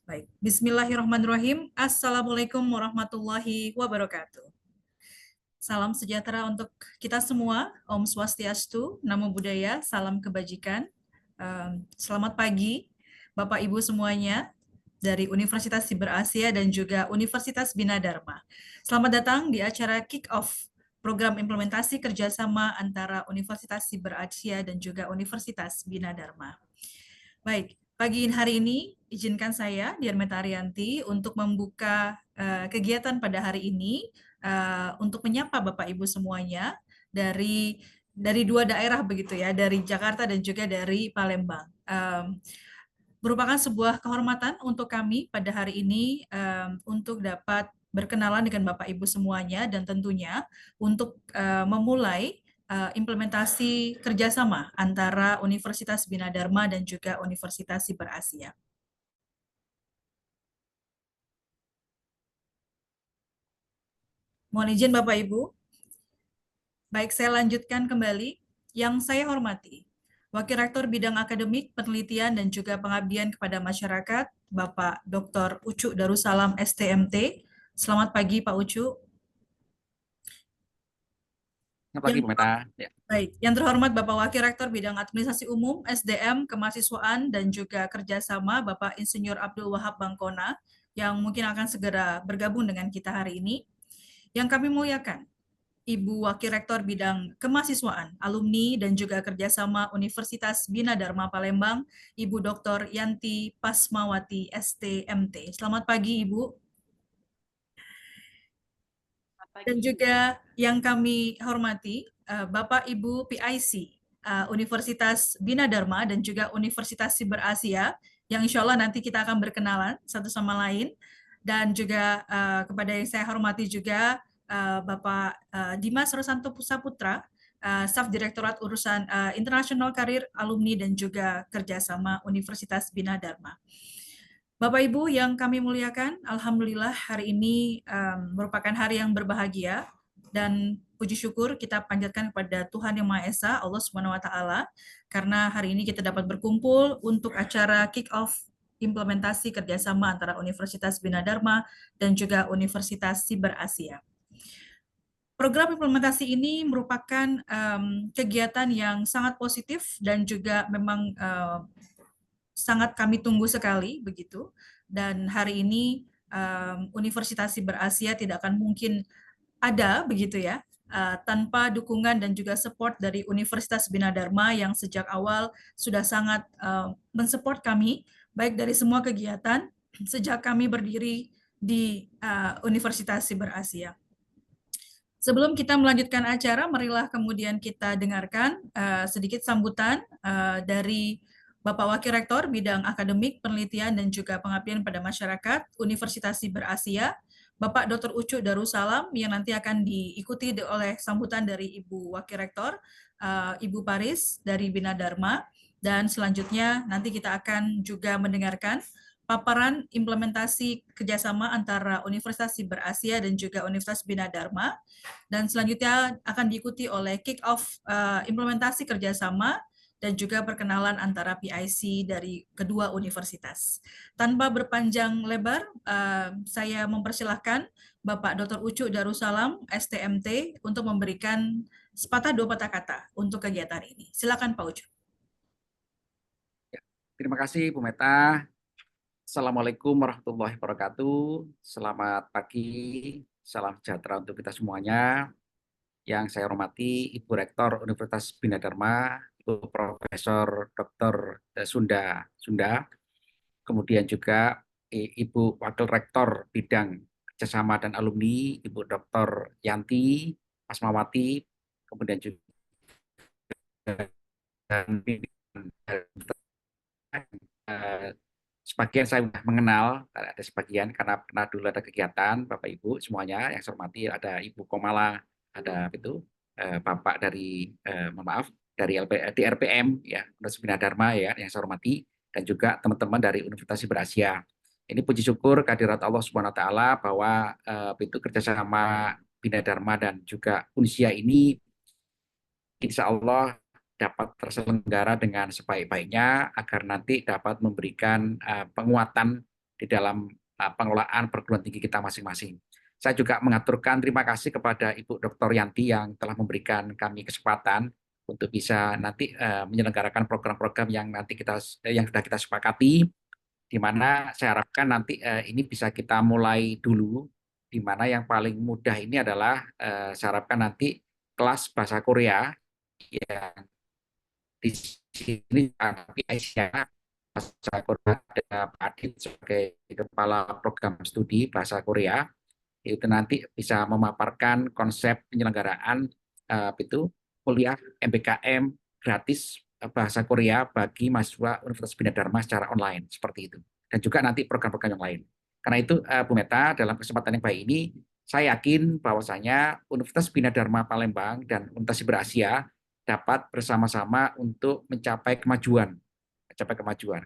Baik, Bismillahirrahmanirrahim. Assalamualaikum warahmatullahi wabarakatuh. Salam sejahtera untuk kita semua. Om Swastiastu, Namo Buddhaya, salam kebajikan. Selamat pagi, Bapak Ibu semuanya dari Universitas Siber Asia dan juga Universitas Bina Dharma. Selamat datang di acara Kick-Off Program Implementasi Kerjasama antara Universitas Siber Asia dan juga Universitas Bina Dharma. Baik, pagi hari ini izinkan saya, Dian Meta Ariyanti, untuk membuka kegiatan pada hari ini untuk menyapa Bapak Ibu semuanya dari dua daerah begitu ya, dari Jakarta dan juga dari Palembang. Merupakan sebuah kehormatan untuk kami pada hari ini untuk dapat berkenalan dengan Bapak Ibu semuanya dan tentunya untuk memulai implementasi kerjasama antara Universitas Bina Dharma dan juga Universitas Siber Asia. Mohon izin Bapak Ibu. Baik, saya lanjutkan kembali. Yang saya hormati, Wakil Rektor Bidang Akademik, Penelitian, dan juga Pengabdian kepada Masyarakat, Bapak Dr. Ucu Darussalam, STMT. Selamat pagi, Pak Ucu. Selamat pagi, Bu Meta. Ya. Baik, yang terhormat Bapak Wakil Rektor Bidang Administrasi Umum, SDM, Kemahasiswaan, dan juga Kerjasama, Bapak Insinyur Abdul Wahab Bangkona, yang mungkin akan segera bergabung dengan kita hari ini. Yang kami muliakan, Ibu Wakil Rektor Bidang Kemahasiswaan, Alumni, dan juga Kerjasama Universitas Bina Dharma Palembang, Ibu Dr. Yanti Pasmawati, STMT. Selamat pagi, Ibu. Dan juga yang kami hormati, Bapak Ibu PIC, Universitas Bina Dharma dan juga Universitas Siber Asia, yang insya Allah nanti kita akan berkenalan satu sama lain. Dan juga kepada yang saya hormati juga Bapak Dimas Rosanto Pusaputra, Staf Direktorat Urusan Internasional Karir Alumni dan juga Kerjasama Universitas Bina Dharma. Bapak Ibu yang kami muliakan, Alhamdulillah hari ini merupakan hari yang berbahagia dan puji syukur kita panjatkan kepada Tuhan Yang Maha Esa, Allah Subhanahu wa Ta'ala, karena hari ini kita dapat berkumpul untuk acara kick-off implementasi kerjasama antara Universitas Bina Dharma dan juga Universitas Siber Asia. Program implementasi ini merupakan kegiatan yang sangat positif dan juga memang sangat kami tunggu sekali begitu. Dan hari ini Universitas Siber Asia tidak akan mungkin ada begitu ya tanpa dukungan dan juga support dari Universitas Bina Dharma yang sejak awal sudah sangat mensupport kami baik dari semua kegiatan sejak kami berdiri di Universitas Siber Asia. Sebelum kita melanjutkan acara, marilah kemudian kita dengarkan sedikit sambutan dari Bapak Wakil Rektor Bidang Akademik, Penelitian, dan juga Pengabdian pada Masyarakat Universitas Siber Asia, Bapak Dr. Ucu Darussalam, yang nanti akan diikuti oleh sambutan dari Ibu Wakil Rektor, Ibu Paris dari Bina Dharma, dan selanjutnya nanti kita akan juga mendengarkan paparan implementasi kerjasama antara Universitas Siber Asia dan juga Universitas Bina Dharma, dan selanjutnya akan diikuti oleh kick-off implementasi kerjasama dan juga perkenalan antara PIC dari kedua universitas. Tanpa berpanjang lebar, saya mempersilahkan Bapak Dr. Ucu Darussalam, STMT, untuk memberikan sepatah dua patah kata untuk kegiatan ini. Silakan Pak Ucu. Terima kasih, Bu Meta. Assalamualaikum warahmatullahi wabarakatuh. Selamat pagi, salam sejahtera untuk kita semuanya. Yang saya hormati Ibu Rektor Universitas Bina Dharma, Ibu Profesor Dr. Sunda, kemudian juga Ibu Wakil Rektor Bidang Kerjasama dan Alumni, Ibu Dr. Yanti Pasmawati, kemudian juga sebagian saya sudah mengenal, ada sebagian karena pernah dulu ada kegiatan, Bapak Ibu semuanya yang saya hormati, ada Ibu Komala, ada itu Bapak dari maaf dari RPM ya, Universitas Bina Dharma ya yang saya hormati, dan juga teman-teman dari Universitas Siber Asia. Ini puji syukur kehadirat Allah Subhanahu wa taala bahwa itu kerjasama Bina Dharma dan juga Unsia ini insya Allah dapat terselenggara dengan sebaik-baiknya agar nanti dapat memberikan penguatan di di dalam pengelolaan perguruan tinggi kita masing-masing. Saya juga mengaturkan terima kasih kepada Ibu Dr. Yanti yang telah memberikan kami kesempatan untuk bisa nanti menyelenggarakan program-program yang nanti yang sudah kita sepakati, di mana saya harapkan nanti ini bisa kita mulai dulu, di mana yang paling mudah ini adalah saya harapkan nanti kelas bahasa Korea yang di sini Aisyah bahasa Korea, ada Pak Adit sebagai kepala program studi bahasa Korea, itu nanti bisa memaparkan konsep penyelenggaraan itu kuliah MBKM gratis bahasa Korea bagi mahasiswa Universitas Bina Dharma secara online seperti itu, dan juga nanti program-program yang lain. Karena itu Bu Meta, dalam kesempatan yang baik ini saya yakin bahwasanya Universitas Bina Dharma Palembang dan Universitas Siber Asia dapat bersama-sama untuk mencapai kemajuan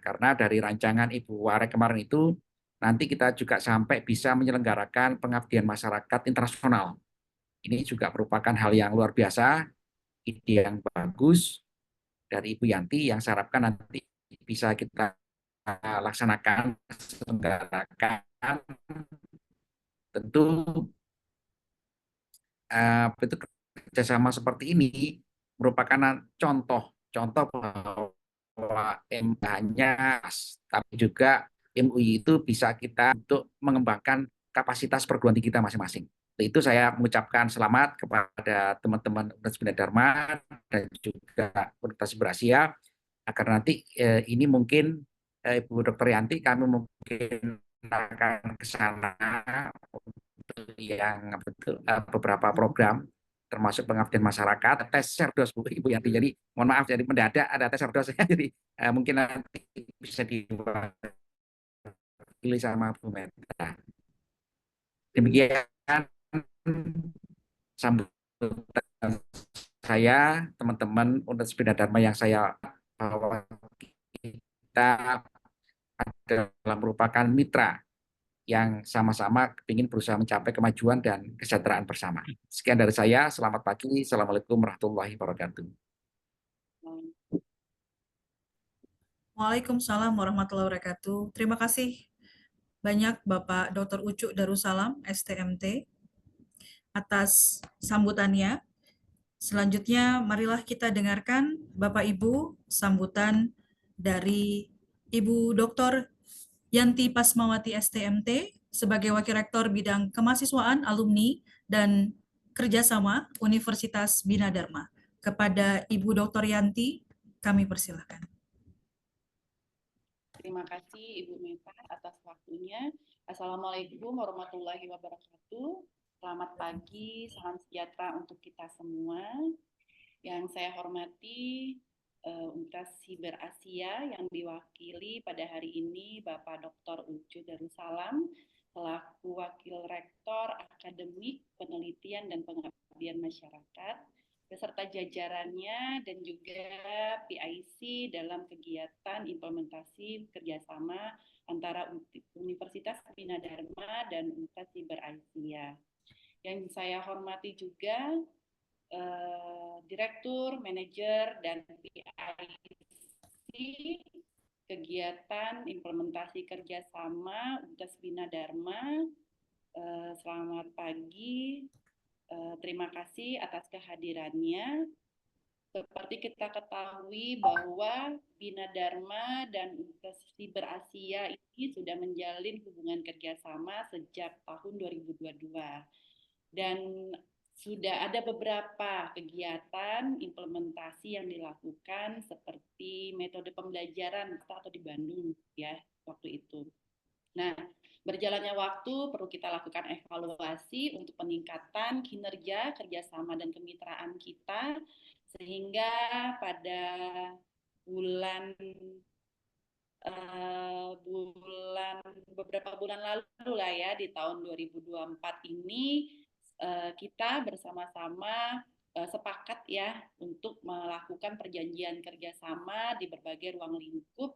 karena dari rancangan Ibu Warek kemarin itu nanti kita juga sampai bisa menyelenggarakan pengabdian masyarakat internasional. Ini juga merupakan hal yang luar biasa, ide yang bagus dari Ibu Yanti yang saya harapkan nanti bisa kita laksanakan, selenggarakan. Tentu itu kerjasama seperti ini merupakan contoh bahwa MH-nya, tapi juga MUI itu bisa kita untuk mengembangkan kapasitas perguruan tinggi kita masing-masing. Itu saya mengucapkan selamat kepada teman-teman Universitas Bina Dharma dan juga Universitas Berasia, agar nanti ini mungkin Ibu Dr. Yanti kami mungkin akan ke sana untuk yang beberapa program termasuk pengabdian masyarakat, tes serdos Bu Ibu Yanti. Jadi mohon maaf, jadi mendadak ada tes serdos jadi mungkin nanti bisa diwakili sama Bu Meta. Demikian sambutan saya, teman-teman Universitas Bina Dharma yang saya bahwa kita adalah merupakan mitra yang sama-sama ingin berusaha mencapai kemajuan dan kesejahteraan bersama. Sekian dari saya, selamat pagi, Assalamualaikum warahmatullahi wabarakatuh. Waalaikumsalam warahmatullahi wabarakatuh. Terima kasih banyak Bapak Dr. Ucu Darussalam, STMT, atas sambutannya. Selanjutnya, marilah kita dengarkan Bapak Ibu sambutan dari Ibu Dr. Yanti Pasmawati STMT sebagai Wakil Rektor Bidang Kemahasiswaan, Alumni, dan Kerjasama Universitas Bina Dharma. Kepada Ibu Dr. Yanti, kami persilahkan. Terima kasih Ibu Meta atas waktunya. Assalamualaikum warahmatullahi wabarakatuh. Selamat pagi, salam sejahtera untuk kita semua. Yang saya hormati Universitas Siber Asia yang diwakili pada hari ini Bapak Dr. Ucu Darussalam selaku Wakil Rektor Akademik Penelitian dan Pengabdian Masyarakat beserta jajarannya dan juga PIC dalam kegiatan implementasi kerjasama antara Universitas Bina Dharma dan Universitas Siber Asia. Yang saya hormati juga Direktur, Manajer, dan PIC kegiatan implementasi kerjasama Universitas Bina Dharma. Selamat pagi. Terima kasih atas kehadirannya. Seperti kita ketahui bahwa Bina Dharma dan Universitas Siber Asia ini sudah menjalin hubungan kerjasama sejak tahun 2022. Dan sudah ada beberapa kegiatan implementasi yang dilakukan seperti metode pembelajaran atau di Bandung ya waktu itu. Nah, berjalannya waktu perlu kita lakukan evaluasi untuk peningkatan kinerja, kerjasama, dan kemitraan kita, sehingga pada beberapa bulan lalu lah ya, di tahun 2024 ini kita bersama-sama sepakat ya untuk melakukan perjanjian kerjasama di berbagai ruang lingkup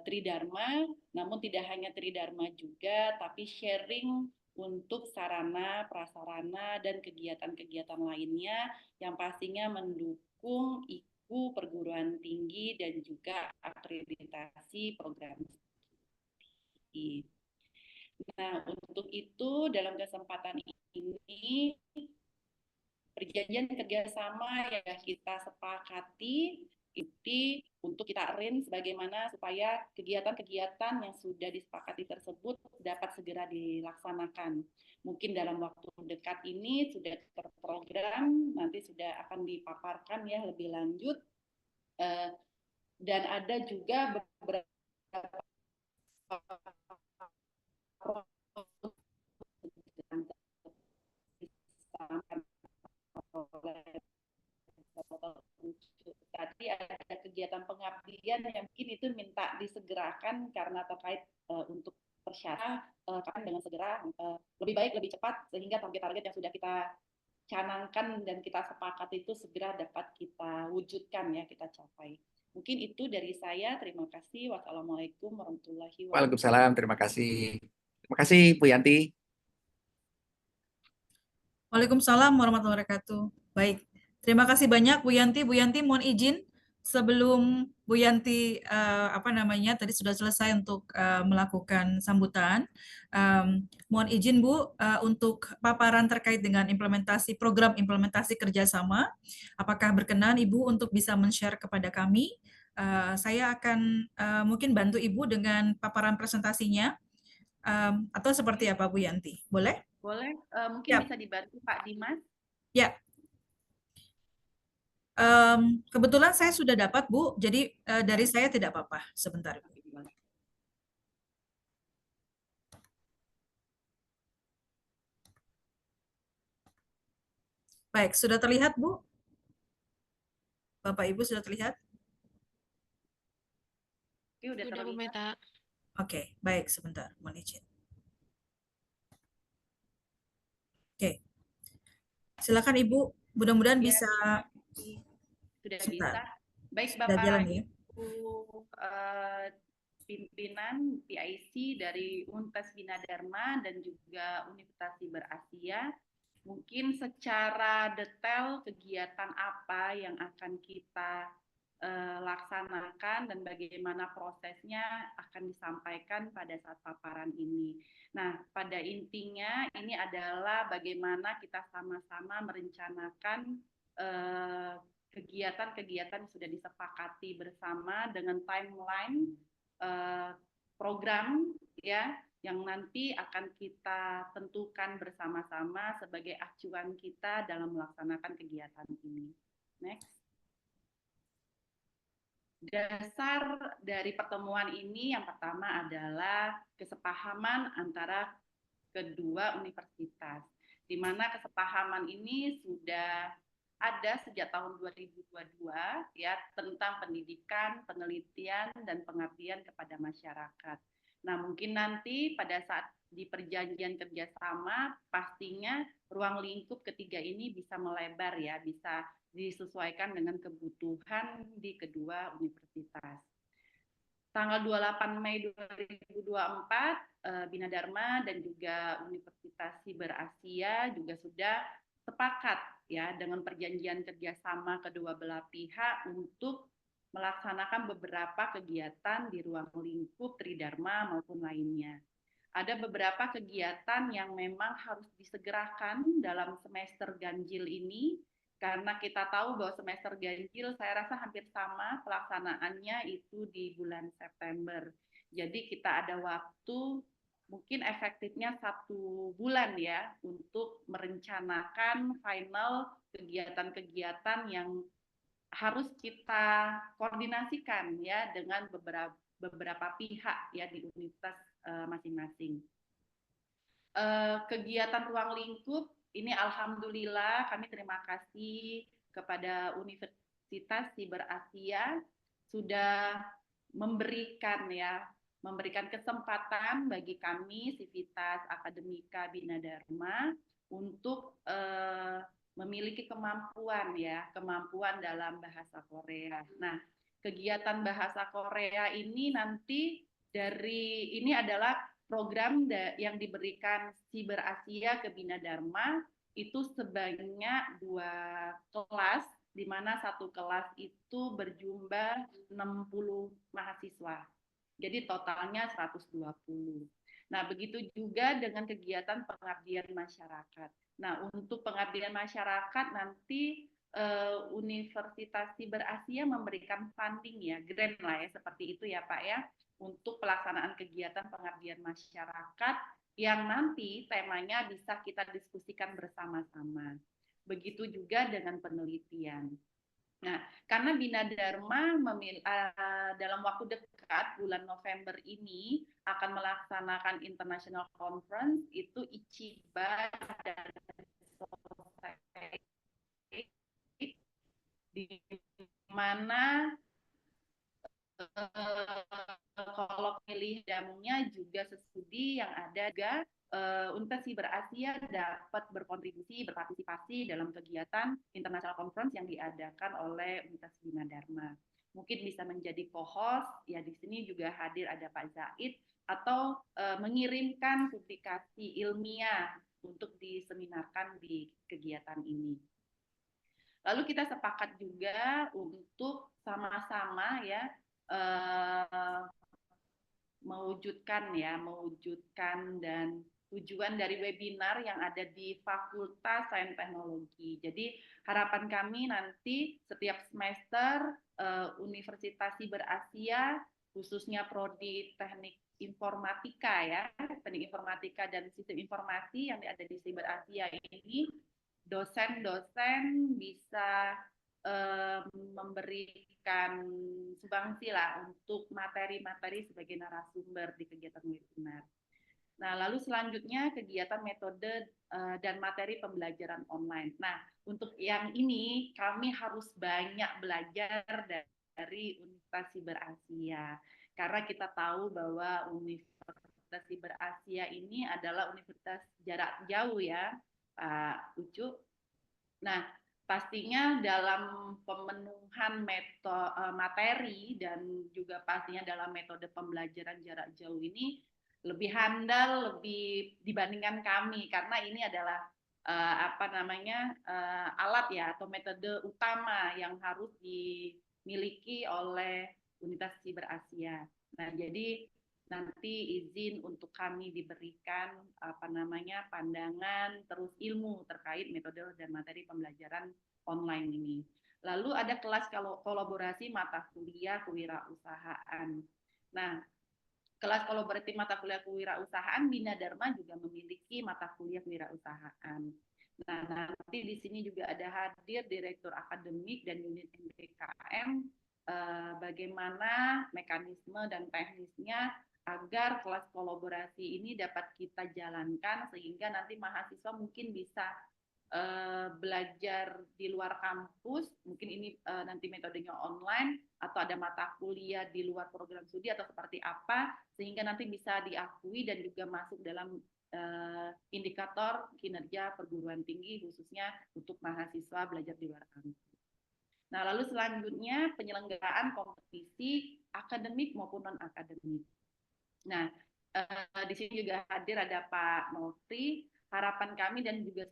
Tridharma, namun tidak hanya Tridharma juga, tapi sharing untuk sarana, prasarana, dan kegiatan-kegiatan lainnya yang pastinya mendukung IKU perguruan tinggi dan juga akreditasi program. lagi. Nah, untuk itu dalam kesempatan ini perjanjian kerjasama yang kita sepakati itu untuk kita arrange bagaimana supaya kegiatan-kegiatan yang sudah disepakati tersebut dapat segera dilaksanakan. Mungkin dalam waktu dekat ini sudah terprogram, nanti sudah akan dipaparkan ya lebih lanjut. Dan ada juga beberapa tadi ada kegiatan pengabdian yang mungkin itu minta disegerakan karena terkait untuk persyaratan kapan dengan segera lebih baik lebih cepat sehingga target-target yang sudah kita canangkan dan kita sepakat itu segera dapat kita wujudkan ya, kita capai. Mungkin itu dari saya. Terima kasih. Wassalamualaikum warahmatullahi wabarakatuh. Waalaikumsalam, terima kasih. Terima kasih Bu Yanti. Waalaikumsalam warahmatullahi wabarakatuh. Baik, terima kasih banyak Bu Yanti. Bu Yanti mohon izin sebelum Bu Yanti tadi sudah selesai untuk melakukan sambutan. Mohon izin Bu untuk paparan terkait dengan program implementasi kerjasama. Apakah berkenan Ibu untuk bisa men-share kepada kami? Saya akan mungkin bantu Ibu dengan paparan presentasinya. Atau seperti apa Bu Yanti? Boleh? Boleh, mungkin Ya. bisa dibantu Pak Dimas. Ya. Kebetulan saya sudah dapat Bu, jadi dari saya tidak apa-apa. Sebentar. Baik, sudah terlihat Bu? Bapak Ibu sudah terlihat? Oke, udah Bu terlihat. Meta. Oke, baik, sebentar, mohon izin. Oke, silakan Ibu, mudah-mudahan Ya, bisa. sudah Sebentar. bisa. Baik Sudah jalan ya? Ibu pimpinan PIC dari Unpes Bina Dharma dan juga Universitas Siber Asia, mungkin secara detail kegiatan apa yang akan kita laksanakan dan bagaimana prosesnya akan disampaikan pada saat paparan ini. Nah, pada intinya ini adalah bagaimana kita sama-sama merencanakan kegiatan-kegiatan yang sudah disepakati bersama dengan timeline program ya yang nanti akan kita tentukan bersama-sama sebagai acuan kita dalam melaksanakan kegiatan ini. Next. Dasar dari pertemuan ini yang pertama adalah kesepahaman antara kedua universitas, di mana kesepahaman ini sudah ada sejak tahun 2022 ya tentang pendidikan, penelitian dan pengabdian kepada masyarakat. Nah, mungkin nanti pada saat di perjanjian kerjasama pastinya ruang lingkup ketiga ini bisa melebar ya, bisa disesuaikan dengan kebutuhan di kedua universitas. Tanggal 28 Mei 2024, Bina Dharma dan juga Universitas Siber Asia juga sudah sepakat ya dengan perjanjian kerjasama kedua belah pihak untuk melaksanakan beberapa kegiatan di ruang lingkup Tridharma maupun lainnya. Ada beberapa kegiatan yang memang harus disegerakan dalam semester ganjil ini, karena kita tahu bahwa semester ganjil saya rasa hampir sama pelaksanaannya itu di bulan September. Jadi kita ada waktu mungkin efektifnya 1 bulan ya untuk merencanakan final kegiatan-kegiatan yang harus kita koordinasikan ya dengan beberapa pihak ya di universitas masing-masing. Kegiatan ruang lingkup ini alhamdulillah kami terima kasih kepada Universitas Siber Asia sudah memberikan kesempatan bagi kami Sivitas Akademika Bina Dharma untuk memiliki kemampuan dalam bahasa Korea. Nah, kegiatan bahasa Korea ini nanti ini adalah program yang diberikan Siber Asia ke Bina Dharma itu sebanyak 2 kelas, di mana 1 kelas itu berjumlah 60 mahasiswa. Jadi totalnya 120. Nah, begitu juga dengan kegiatan pengabdian masyarakat. Nah, untuk pengabdian masyarakat nanti Universitas Siber Asia memberikan funding ya, grant lah ya, seperti itu ya Pak ya, untuk pelaksanaan kegiatan pengabdian masyarakat yang nanti temanya bisa kita diskusikan bersama-sama. Begitu juga dengan penelitian. Nah, karena Bina Dharma dalam waktu dekat, bulan November ini, akan melaksanakan International Conference, itu Ichiba dan Society, di mana kalau pilih jamunya juga sesudi yang ada juga Universitas Siber Asia dapat berkontribusi, berpartisipasi dalam kegiatan International Conference yang diadakan oleh Universitas Bina Dharma. Mungkin bisa menjadi co-host, ya di sini juga hadir ada Pak Zaid, atau mengirimkan publikasi ilmiah untuk diseminarkan di kegiatan ini. Lalu kita sepakat juga untuk sama-sama ya mewujudkan dan tujuan dari webinar yang ada di Fakultas Sains Teknologi. Jadi harapan kami nanti setiap semester Universitas Siber Asia, khususnya prodi Teknik Informatika ya, Teknik Informatika dan Sistem Informasi yang ada di Siber Asia ini, dosen-dosen bisa memberikan sumbangsi lah untuk materi-materi sebagai narasumber di kegiatan webinar. Nah, lalu selanjutnya kegiatan metode dan materi pembelajaran online. Nah, untuk yang ini kami harus banyak belajar dari Universitas Siber Asia karena kita tahu bahwa Universitas Siber Asia ini adalah universitas jarak jauh ya, Pak Ucu. Nah, pastinya dalam pemenuhan materi dan juga pastinya dalam metode pembelajaran jarak jauh ini lebih handal, lebih dibandingkan kami karena ini adalah alat ya atau metode utama yang harus dimiliki oleh Universitas Siber Asia. Nah, jadi nanti izin untuk kami diberikan pandangan terus ilmu terkait metode dan materi pembelajaran online ini. Lalu ada kelas kolaborasi mata kuliah kewirausahaan. Nah, kelas kolaborasi mata kuliah kewirausahaan Bina Dharma juga memiliki mata kuliah kewirausahaan. Nah, nanti di sini juga ada hadir Direktur Akademik dan Unit MBKM bagaimana mekanisme dan teknisnya agar kelas kolaborasi ini dapat kita jalankan sehingga nanti mahasiswa mungkin bisa belajar di luar kampus, mungkin ini nanti metodenya online atau ada mata kuliah di luar program studi atau seperti apa sehingga nanti bisa diakui dan juga masuk dalam indikator kinerja perguruan tinggi khususnya untuk mahasiswa belajar di luar kampus. Nah, lalu selanjutnya penyelenggaraan kompetisi akademik maupun non-akademik. Nah, di sini juga hadir ada Pak Nofri. Harapan kami dan juga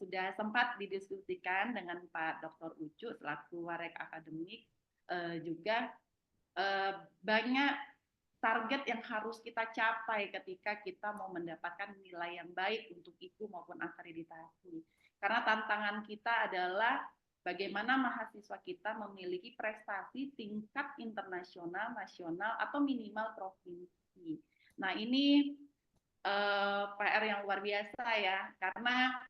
sudah sempat didiskusikan dengan Pak Dr. Ucu selaku Warek Akademik juga banyak target yang harus kita capai ketika kita mau mendapatkan nilai yang baik untuk IKU maupun akreditasi. Karena tantangan kita adalah bagaimana mahasiswa kita memiliki prestasi tingkat internasional, nasional, atau minimal provinsi. Nah, ini PR yang luar biasa ya, karena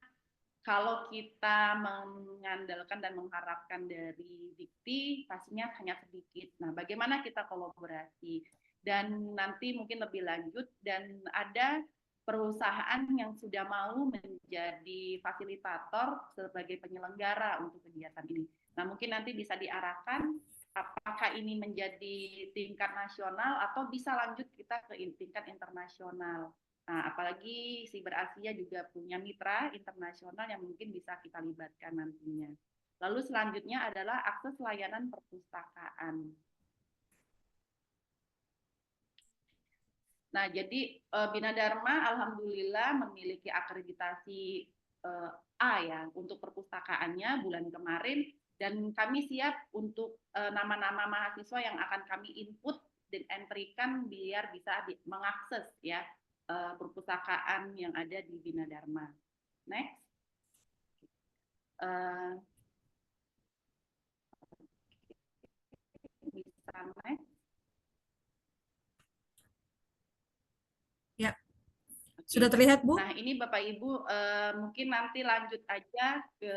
kalau kita mengandalkan dan mengharapkan dari dikti, pastinya hanya sedikit. Nah, bagaimana kita kolaborasi? Dan nanti mungkin lebih lanjut, dan ada perusahaan yang sudah mau menjadi fasilitator sebagai penyelenggara untuk kegiatan ini. Nah, mungkin nanti bisa diarahkan apakah ini menjadi tingkat nasional atau bisa lanjut kita ke tingkat internasional. Nah, apalagi Siber Asia juga punya mitra internasional yang mungkin bisa kita libatkan nantinya. Lalu selanjutnya adalah akses layanan perpustakaan. Nah, jadi Bina Dharma alhamdulillah memiliki akreditasi A ya untuk perpustakaannya bulan kemarin dan kami siap untuk nama-nama mahasiswa yang akan kami input dan berikan biar bisa mengakses ya perpustakaan yang ada di Bina Dharma. Next. Bisa next. Ya, sudah terlihat, Bu? Nah, ini Bapak Ibu mungkin nanti lanjut aja ke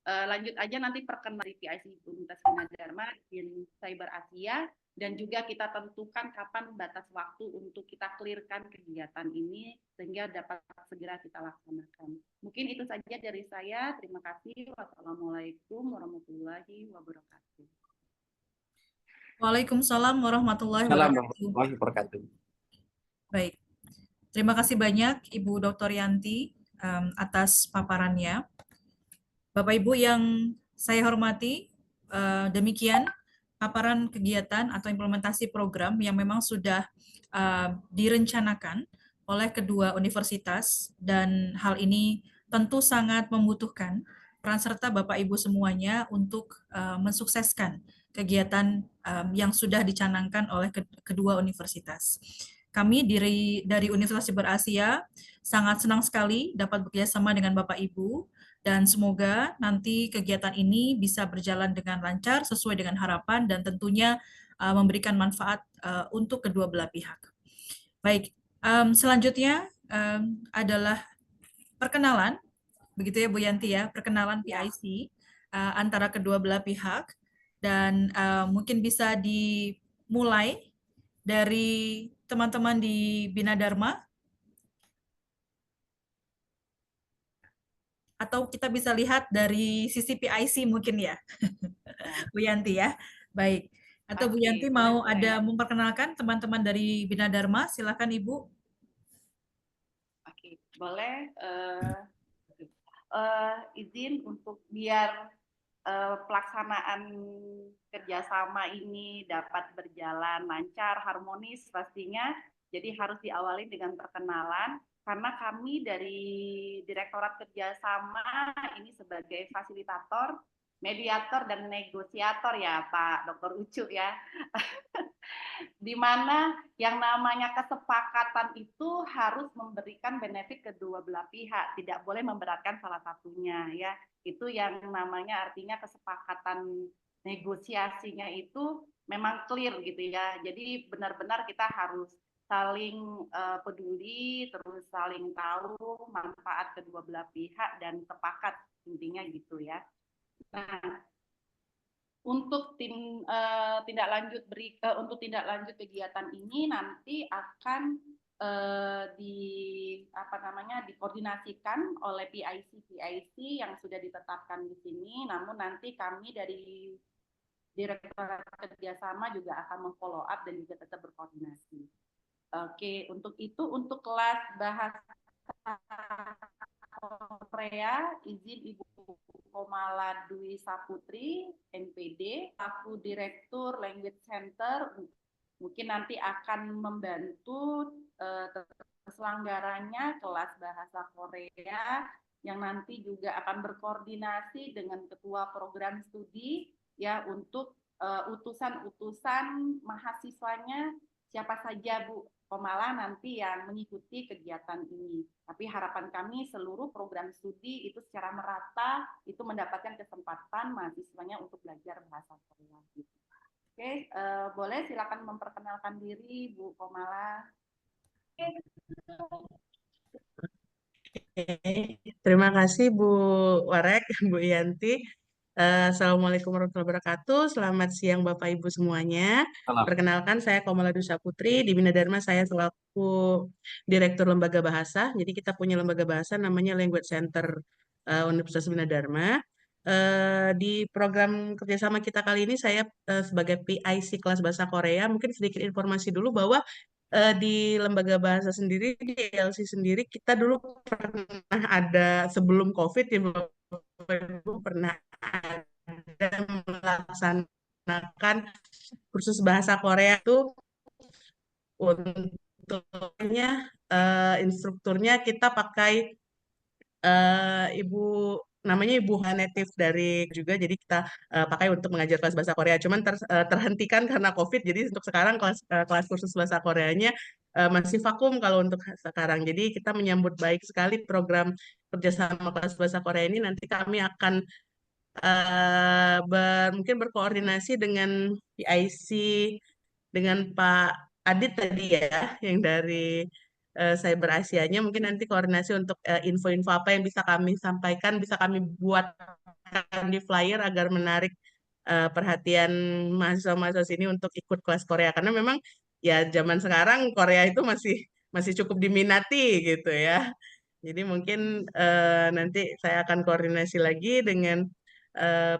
lanjut aja nanti perkenalan dari PIC Universitas Bina Dharma di Cyber Asia, dan juga kita tentukan kapan batas waktu untuk kita clearkan kegiatan ini sehingga dapat segera kita laksanakan. Mungkin itu saja dari saya. Terima kasih. Wassalamualaikum warahmatullahi wabarakatuh. Waalaikumsalam warahmatullahi wabarakatuh. Baik, terima kasih banyak Ibu Dr. Yanti atas paparannya. Bapak Ibu yang saya hormati, demikian paparan kegiatan atau implementasi program yang memang sudah direncanakan oleh kedua universitas, dan hal ini tentu sangat membutuhkan peran serta Bapak Ibu semuanya untuk mensukseskan kegiatan yang sudah dicanangkan oleh kedua universitas. Kami dari Universitas Cyber Asia sangat senang sekali dapat bekerjasama dengan Bapak Ibu, dan semoga nanti kegiatan ini bisa berjalan dengan lancar sesuai dengan harapan dan tentunya memberikan manfaat untuk kedua belah pihak. Baik, selanjutnya adalah perkenalan, begitu ya Bu Yanti ya, perkenalan PIC antara kedua belah pihak, dan mungkin bisa dimulai dari teman-teman di Bina Dharma, atau kita bisa lihat dari sisi PIC mungkin ya, Bu Yanti ya. Baik, atau Bu Yanti mau ada memperkenalkan teman-teman dari Bina Dharma, silakan Ibu. Oke, boleh izin untuk biar pelaksanaan kerjasama ini dapat berjalan lancar, harmonis pastinya. Jadi harus diawali dengan perkenalan, karena kami dari Direktorat Kerjasama ini sebagai fasilitator, mediator, dan negosiator ya Pak Dr. Ucu ya. Di mana yang namanya kesepakatan itu harus memberikan benefit kedua belah pihak, tidak boleh memberatkan salah satunya ya. Itu yang namanya artinya kesepakatan negosiasinya itu memang clear gitu ya. Jadi benar-benar kita harus saling peduli, terus saling tahu manfaat kedua belah pihak dan sepakat, intinya gitu ya. Nah, untuk tindak lanjut kegiatan ini nanti akan dikoordinasikan oleh PIC yang sudah ditetapkan di sini. Namun nanti kami dari Direktorat Kerjasama juga akan memfollow up dan juga tetap berkoordinasi. Oke, untuk itu untuk kelas bahasa Korea, izin Ibu Komala Dwi Saputri, NPD, aku Direktur Language Center, mungkin nanti akan membantu terselenggaranya kelas bahasa Korea, yang nanti juga akan berkoordinasi dengan Ketua Program Studi ya untuk utusan-utusan mahasiswanya siapa saja Bu Komala nanti yang mengikuti kegiatan ini. Tapi harapan kami seluruh program studi itu secara merata itu mendapatkan kesempatan mahasiswanya untuk belajar bahasa Korea. Oke, boleh silakan memperkenalkan diri Bu Komala. Terima kasih Bu Warek, Bu Yanti. Assalamualaikum warahmatullahi wabarakatuh. Selamat siang Bapak Ibu semuanya. Perkenalkan, saya Komala Dwi Saputri. Di Bina Dharma saya selaku Direktur Lembaga Bahasa. Jadi kita punya lembaga bahasa namanya Language Center Universitas Bina Dharma. Di program kerjasama kita kali ini saya sebagai PIC kelas bahasa Korea. Mungkin sedikit informasi dulu bahwa di lembaga bahasa sendiri, di LC sendiri, kita dulu pernah ada sebelum COVID ya, pernah ada melaksanakan kursus bahasa Korea itu untuknya instrukturnya kita pakai Ibu namanya Ibu Hanetif dari juga, jadi kita pakai untuk mengajar kelas bahasa Korea. Cuman terhentikan karena COVID, jadi untuk sekarang kelas kursus bahasa Koreanya masih vakum kalau untuk sekarang. Jadi kita menyambut baik sekali program kerjasama kelas bahasa Korea ini. Nanti kami akan mungkin berkoordinasi dengan PIC, dengan Pak Adit tadi ya, yang dari Cyber Asianya. Mungkin nanti koordinasi untuk info-info apa yang bisa kami sampaikan, bisa kami buatkan di flyer agar menarik perhatian mahasiswa-mahasiswa sini untuk ikut kelas Korea. Karena memang ya zaman sekarang Korea itu masih masih cukup diminati gitu ya. Jadi mungkin nanti saya akan koordinasi lagi dengan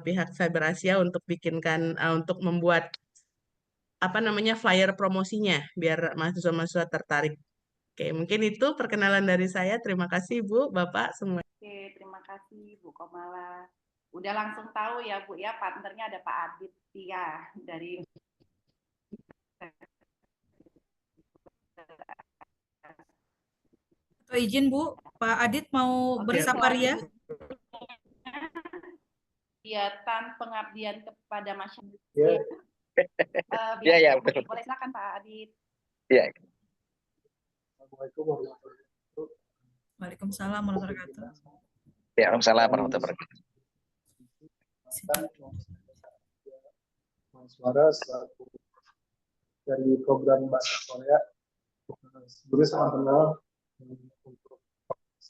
pihak Cyber Asia untuk untuk membuat apa namanya flyer promosinya biar mahasiswa-mahasiswa tertarik. Oke, mungkin itu perkenalan dari saya. Terima kasih Bu, Bapak semua. Oke, terima kasih Bu Komala. Udah langsung tahu ya Bu ya, partnernya ada Pak Adit ya dari Atau izin Bu, Pak Adit mau bersapar ya? kegiatan pengabdian kepada masyarakat. Ya, betul. Boleh silakan Pak Adit. Ya. Assalamualaikum warahmatullahi wabarakatuh. Waalaikumsalam warahmatullahi wabarakatuh. Ya, Waalaikumsalam warahmatullahi wabarakatuh. Suara selaku dari program bahasa Korea. Sebelumnya salam kenal untuk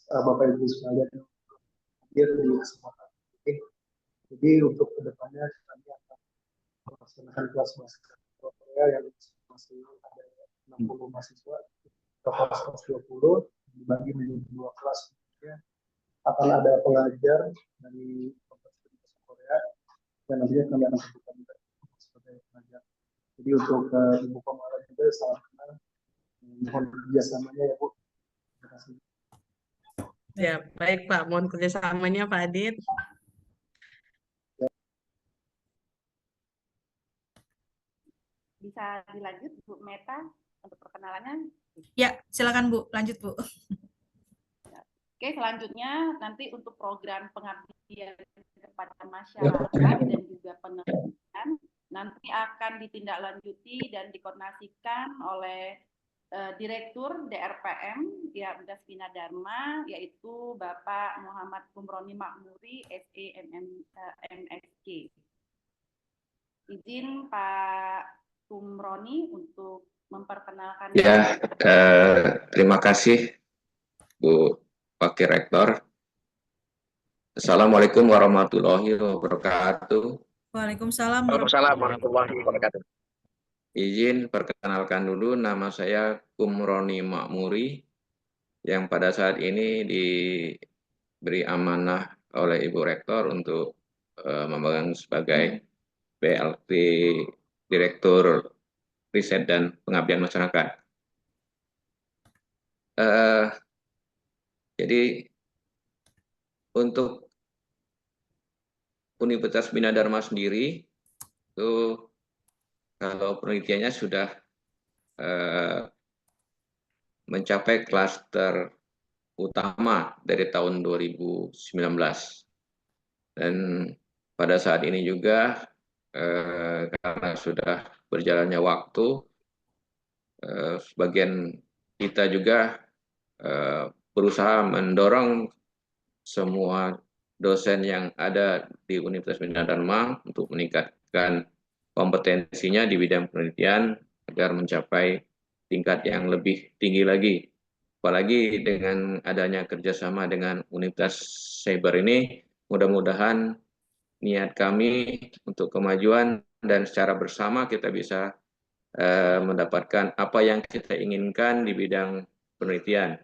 Bapak Ibu sekalian yang hadir di kesempatan ini. Jadi untuk kedepannya kami akan melaksanakan kelas bahasa Korea yang masih ada 60 mahasiswa atau kelas 20 dibagi menjadi 2 kelas. Akan ada pengajar dari bahasa Korea dan nantinya kami akan sebutkan sebagai pengajar. Jadi untuk Ibu Komala juga salam kenal, mohon kerjasamanya ya Bu. Terima kasih. Ya, baik Pak. Mohon kerjasamanya Pak Adit. Bisa dilanjut Bu Meta untuk perkenalannya? Ya, silakan Bu, lanjut Bu. Oke, selanjutnya nanti untuk program pengabdian kepada masyarakat dan juga penelitian nanti akan ditindaklanjuti dan dikoordinasikan oleh Direktur DRPM ya Universitas Bina Dharma, yaitu Bapak Muhammad Kumroni Makmuri, SE MSc. Izin Pak Kumroni untuk memperkenalkan. Ya, terima kasih Bu Wakil Rektor. Assalamualaikum warahmatullahi wabarakatuh. Waalaikumsalam warahmatullahi wabarakatuh. Izin perkenalkan dulu, nama saya Kumroni Makmuri, yang pada saat ini diberi amanah oleh Ibu Rektor untuk memegang sebagai BLT Direktur Riset dan Pengabdian Masyarakat. Jadi untuk Universitas Bina Dharma sendiri itu kalau penelitiannya sudah mencapai klaster utama dari tahun 2019 dan pada saat ini juga karena sudah berjalannya waktu, sebagian kita juga berusaha mendorong semua dosen yang ada di Universitas Bina Dharma untuk meningkatkan kompetensinya di bidang penelitian agar mencapai tingkat yang lebih tinggi lagi. Apalagi dengan adanya kerjasama dengan Universitas Cyber ini, mudah-mudahan niat kami untuk kemajuan dan secara bersama kita bisa mendapatkan apa yang kita inginkan di bidang penelitian.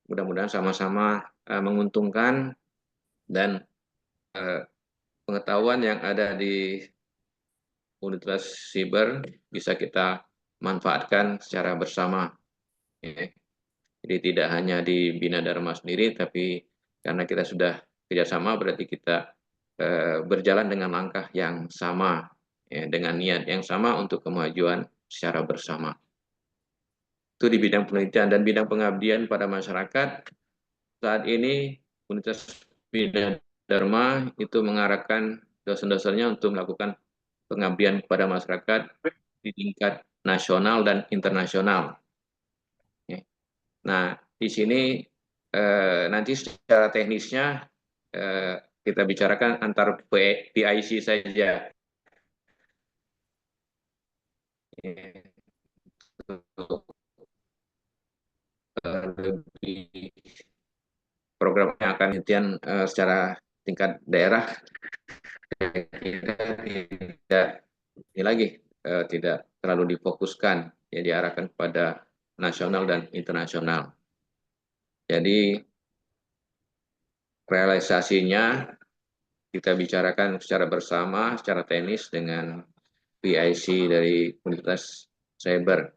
Mudah-mudahan sama-sama menguntungkan dan pengetahuan yang ada di Universitas Cyber bisa kita manfaatkan secara bersama. Jadi tidak hanya di Bina Dharma sendiri, tapi karena kita sudah kerjasama berarti kita berjalan dengan langkah yang sama, dengan niat yang sama untuk kemajuan secara bersama. Itu di bidang penelitian dan bidang pengabdian pada masyarakat. saat ini Universitas Bina Dharma itu mengarahkan dosen-dosennya untuk melakukan pengabdian kepada masyarakat di tingkat nasional dan internasional. Nah, di sini nanti secara teknisnya kita bicarakan antar PIC saja. Program yang akan dihentikan secara tingkat daerah tidak terlalu difokuskan, ya diarahkan kepada nasional dan internasional. Jadi realisasinya kita bicarakan secara bersama, secara teknis dengan PIC dari Universitas Cyber.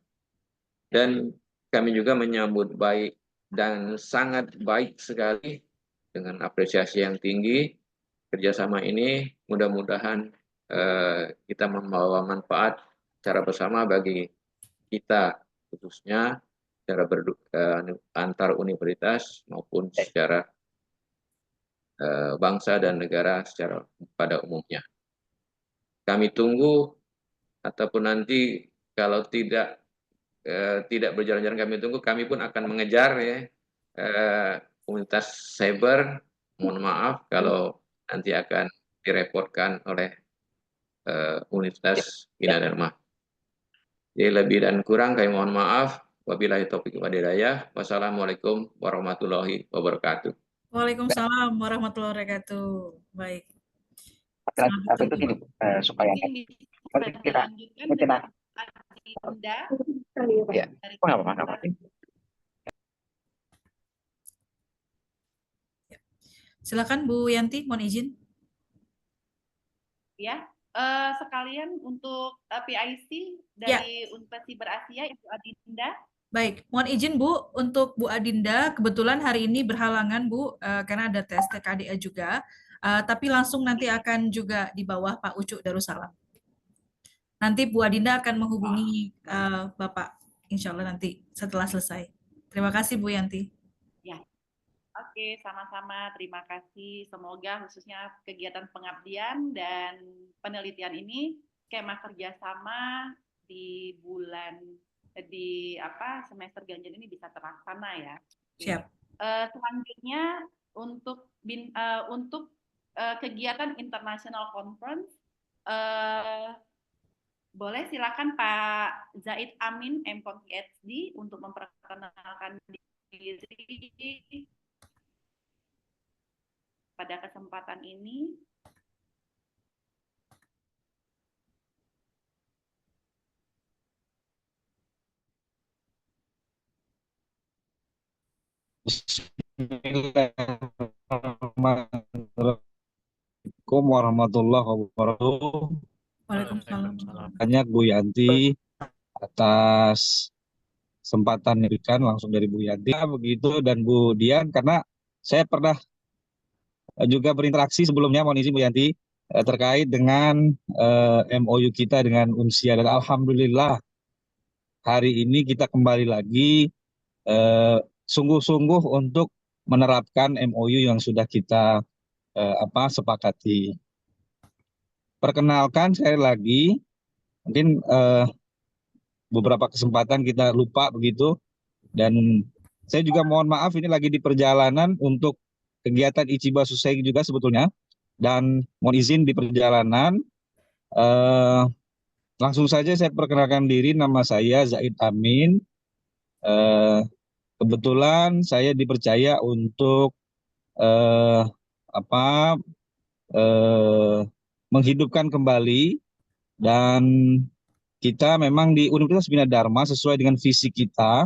Dan kami juga menyambut baik dan sangat baik sekali dengan apresiasi yang tinggi kerjasama ini. Mudah-mudahan kita membawa manfaat secara bersama bagi kita, khususnya secara antar universitas maupun secara bangsa dan negara secara pada umumnya. Kami tunggu, ataupun nanti kalau tidak berjalan-jalan kami tunggu, kami pun akan mengejar ya komunitas cyber. Mohon maaf kalau nanti akan direpotkan oleh Universitas Bina Dharma. Jadi lebih dan kurang kami mohon maaf. Wabillahi taufiq wal hidayah. Wassalamualaikum warahmatullahi wabarakatuh. Waalaikumsalam warahmatullahi wabarakatuh. Baik. Apa itu gini, supaya kita lanjutkan dengan Adinda. Ya, nggak apa-apa. Silakan Bu Yanti, mohon izin. Ya, sekalian untuk PIC dari Universitas Berasia, Ibu Adinda. Baik, mohon izin Bu, untuk Bu Adinda, kebetulan hari ini berhalangan Bu, karena ada tes TKDA juga, tapi langsung nanti akan juga di bawah Pak Ucu Darussalam. Nanti Bu Adinda akan menghubungi Bapak, insya Allah nanti setelah selesai. Terima kasih Bu Yanti. Ya, oke, sama-sama. Terima kasih. Semoga khususnya kegiatan pengabdian dan penelitian ini skema kerjasama di semester ganjil ini bisa terlaksana ya. Siap. Selanjutnya untuk kegiatan International Conference, boleh silakan Pak Zaid Amin, MPhil PhD, untuk memperkenalkan diri pada kesempatan ini. Assalamualaikum warahmatullahi wabarakatuh. Waalaikumsalam. Banyak Bu Yanti atas kesempatan yang diberikan langsung dari Bu Yanti begitu, dan Bu Dian, karena saya pernah juga berinteraksi sebelumnya, mohon izin Bu Yanti, terkait dengan MOU kita dengan Unsia, dan alhamdulillah hari ini kita kembali lagi sungguh-sungguh untuk menerapkan MOU yang sudah kita sepakati. Perkenalkan sekali lagi, mungkin beberapa kesempatan kita lupa begitu, dan saya juga mohon maaf ini lagi di perjalanan untuk kegiatan Ichiba Susei juga sebetulnya, dan mohon izin di perjalanan. Langsung saja saya perkenalkan diri, nama saya Zaid Amin. Kebetulan saya dipercaya untuk menghidupkan kembali, dan kita memang di Universitas Bina Dharma sesuai dengan visi kita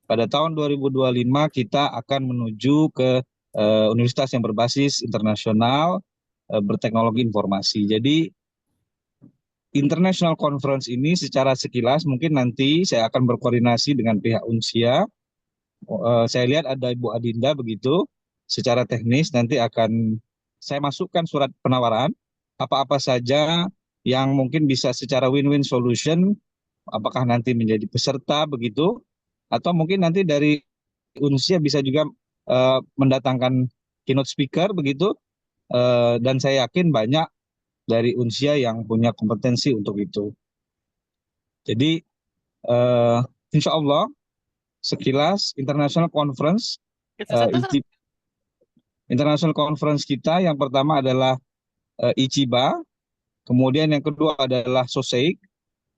pada tahun 2025 kita akan menuju ke universitas yang berbasis internasional berteknologi informasi. Jadi International Conference ini secara sekilas mungkin nanti saya akan berkoordinasi dengan pihak Unsia. Saya lihat ada Ibu Adinda begitu. Secara teknis nanti akan saya masukkan surat penawaran apa-apa saja yang mungkin bisa secara win-win solution, apakah nanti menjadi peserta begitu, atau mungkin nanti dari Unsia bisa juga mendatangkan keynote speaker begitu, dan saya yakin banyak dari Unsia yang punya kompetensi untuk itu. Jadi insya Allah sekilas international conference international conference kita yang pertama adalah ICIBA, kemudian yang kedua adalah SOSEIC.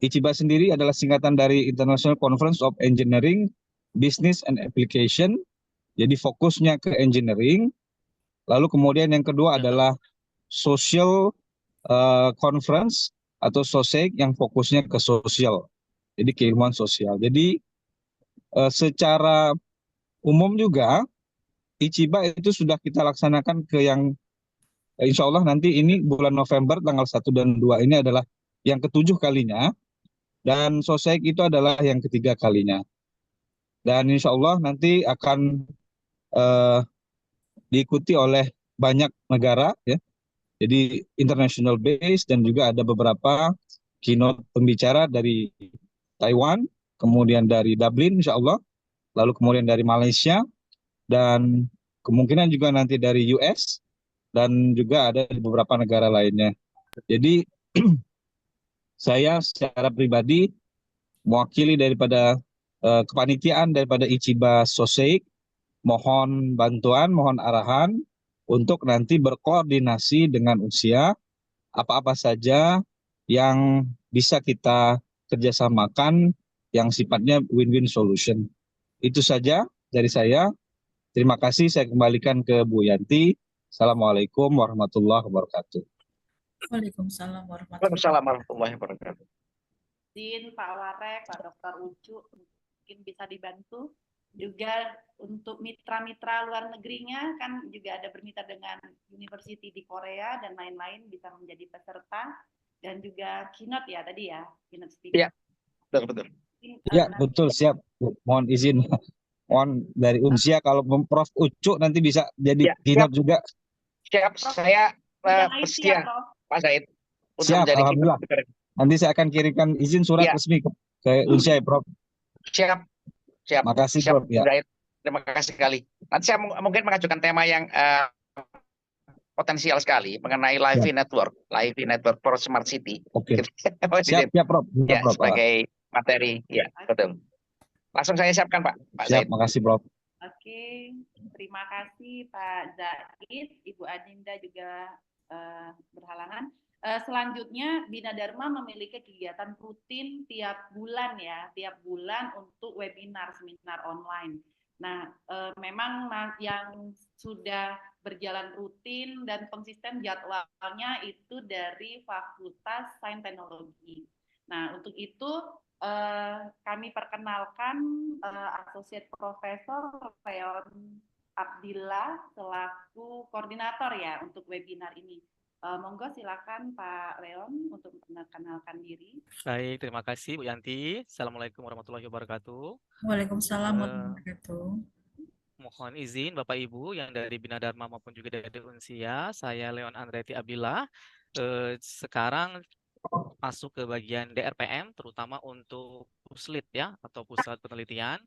ICIBA sendiri adalah singkatan dari International Conference of Engineering, Business and Application. Jadi fokusnya ke engineering. Lalu kemudian yang kedua adalah Social Conference atau SOSEIC yang fokusnya ke sosial. Jadi keilmuan sosial. Jadi secara umum juga ICIBA itu sudah kita laksanakan ke yang insya Allah nanti ini bulan November tanggal 1 dan 2 ini adalah yang ke-7 kalinya. Dan SOSEIC itu adalah yang ketiga kalinya. Dan insya Allah nanti akan diikuti oleh banyak negara, ya. Jadi international base dan juga ada beberapa keynote pembicara dari Taiwan, kemudian dari Dublin insya Allah, lalu kemudian dari Malaysia, dan kemungkinan juga nanti dari US, dan juga ada di beberapa negara lainnya. Jadi saya secara pribadi mewakili daripada kepanitiaan daripada ICIBA SOSEIC, mohon bantuan, mohon arahan untuk nanti berkoordinasi dengan Unsia, apa-apa saja yang bisa kita kerjasamakan yang sifatnya win-win solution. Itu saja dari saya. Terima kasih, saya kembalikan ke Bu Yanti. Assalamualaikum warahmatullahi wabarakatuh. Waalaikumsalam warahmatullahi Waalaikumsalam warahmatullahi wabarakatuh. Izin Pak Warek, Pak Dr. Ucu, mungkin bisa dibantu. Juga untuk mitra-mitra luar negerinya, kan juga ada bermitra dengan university di Korea dan lain-lain, bisa menjadi peserta. Dan juga keynote ya tadi ya, keynote speaker. Iya, betul. Iya, betul, siap. Mohon izin. Mohon dari Unsia, kalau Prof. Ucu nanti bisa jadi keynote juga. Siap, saya bersedia, Pak Said. Siap, alhamdulillah. Nanti saya akan kirimkan izin surat resmi ke Unsia, Prof. Siap. Makasih, Prof. Ya. Terima kasih sekali. Nanti saya mungkin mengajukan tema yang potensial sekali mengenai Live Network for Smart City. Oke. Siap, Prof. Ya, Prof. Sebagai materi, ya, betul. Langsung saya siapkan, Pak. Siap, makasih, Prof. Oke, terima kasih Pak Zaid, Ibu Adinda juga berhalangan. Selanjutnya Bina Dharma memiliki kegiatan rutin tiap bulan ya, tiap bulan untuk webinar, seminar online. Nah, memang yang sudah berjalan rutin dan konsisten jadwalnya itu dari Fakultas Sains Teknologi. Nah, untuk itu kami perkenalkan Associate Profesor Leon Abdillah selaku koordinator ya untuk webinar ini. Monggo silakan Pak Leon untuk memperkenalkan diri. Baik, terima kasih Bu Yanti. Assalamualaikum warahmatullahi wabarakatuh. Waalaikumsalam warahmatullahi wabarakatuh. Mohon izin Bapak Ibu yang dari Bina Dharma maupun juga dari Unsia, saya Leon Andreti Abdillah. Sekarang masuk ke bagian DRPM, terutama untuk PUSLIT ya, atau Pusat Penelitian,